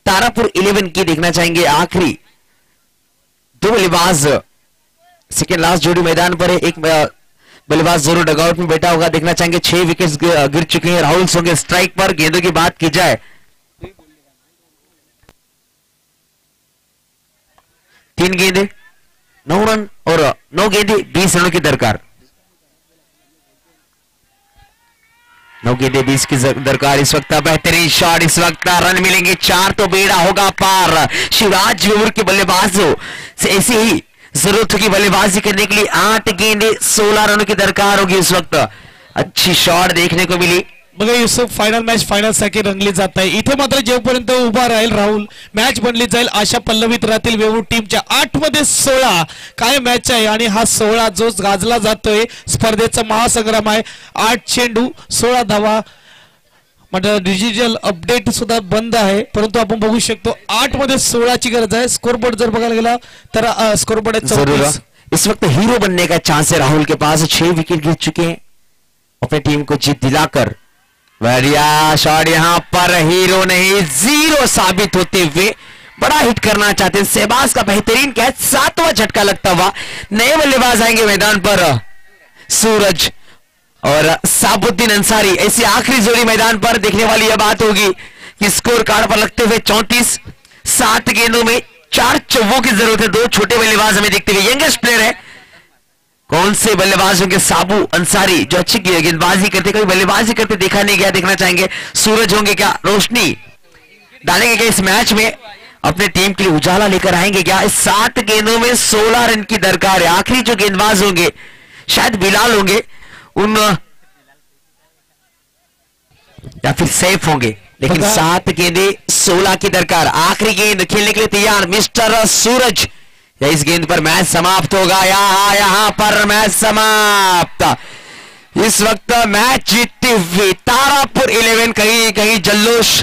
तारापुर 11 की. देखना चाहेंगे आखिरी 2 बल्लेबाज सेकेंड लास्ट जोड़ी मैदान पर है. एक बल्लेबाज जरूर डगआउट में बैठा होगा. देखना चाहेंगे 6 विकेट्स गिर चुके हैं. राहुल होंगे स्ट्राइक पर. गेंदों की बात की जाए 3 गेंदे 9 रन और 9 गेंदे 20 रनों की दरकार. 9 गेंदे 20 की दरकार. इस वक्त बेहतरीन शॉट. इस वक्त रन मिलेंगे 4 तो बेड़ा होगा पार. शिवराज वेवूर के बल्लेबाजों से ऐसे ही जरूरत होगी बल्लेबाजी करने के लिए. 8 गेंदे 16 रनों की दरकार होगी. इस वक्त अच्छी शॉट देखने को मिली. बघा युसुफ फायनल मॅच फायनल साठी रंगली जात आहे. इथे मात्र जेवपर्यंत उभा राहील राहुल मॅच बनली जाईल अशा पल्लवीत राहतील वेवूर टीमच्या. 8 मध्ये 16 काय मॅच आहे आणि हा 16 जो गाजला जातोय स्पर्धेचा महासंग्राम आहे. 8 चेंडू 16 धावा म्हणजे डिजिटल अपडेट सुद्धा बंद आहे, परंतु आपण बघू शकतो 8 मध्ये 16ची गरज आहे. स्कोरबोर्ड जर बघायला गेला तर स्कोरबोर्ड आहे जरूर 34. इस वक्त हीरो बनने का चांस है राहुल के पास. 6 विकेट गिर चुके हैं अपनी टीम को जीत दिलाकर. बढ़िया शॉट यहां पर हीरो नहीं जीरो साबित होते हुए बड़ा हिट करना चाहते हैं. शहबाज का बेहतरीन कैच, 7वां झटका लगता हुआ. नए बल्लेबाज आएंगे मैदान पर, सूरज और साबुद्दीन अंसारी. ऐसी आखिरी जोड़ी मैदान पर देखने वाली यह बात होगी कि स्कोर कार्ड पर लगते हुए 34, 7 गेंदों में 4 चौवों की जरूरत है. 2 छोटे बल्लेबाज हमें देखते हुए. यंगेस्ट प्लेयर है, कौन से बल्लेबाज होंगे? साबू अंसारी जो अच्छी गेंदबाजी करते, कभी बल्लेबाजी करते देखा नहीं गया, देखना चाहेंगे. सूरज होंगे क्या? रोशनी डालेंगे क्या इस मैच में? अपने टीम के लिए उजाला लेकर आएंगे क्या? इस 7 गेंदों में 16 रन की दरकार है. आखिरी जो गेंदबाज होंगे शायद बिलाल होंगे, उन या फिर सैफ होंगे, लेकिन 7 गेंदे 16 की दरकार. आखिरी गेंद खेलने के लिए तैयार मिस्टर सूरज. या इस गेंद पर मैच समाप्त होगा. यहां पर मैच समाप्त. इस वक्त मैच जीतती हुई तारापुर 11 कहीं कहीं जल्लोष,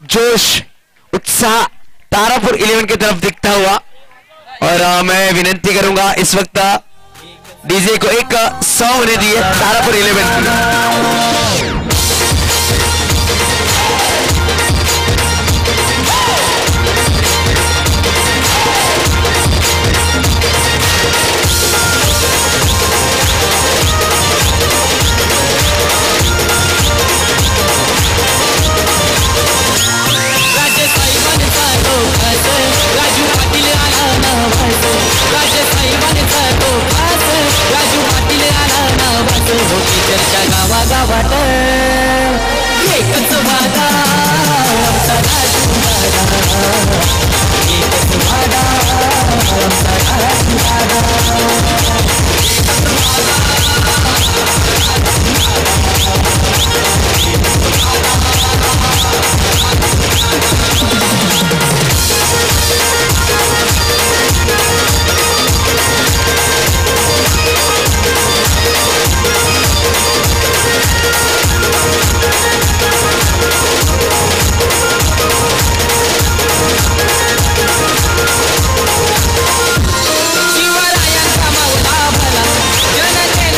जोश, उत्साह तारापुर 11 की तरफ दिखता हुआ. और मैं विनंती करूंगा इस वक्त डीजे को एक 100 होने दिए तारापुर 11 की.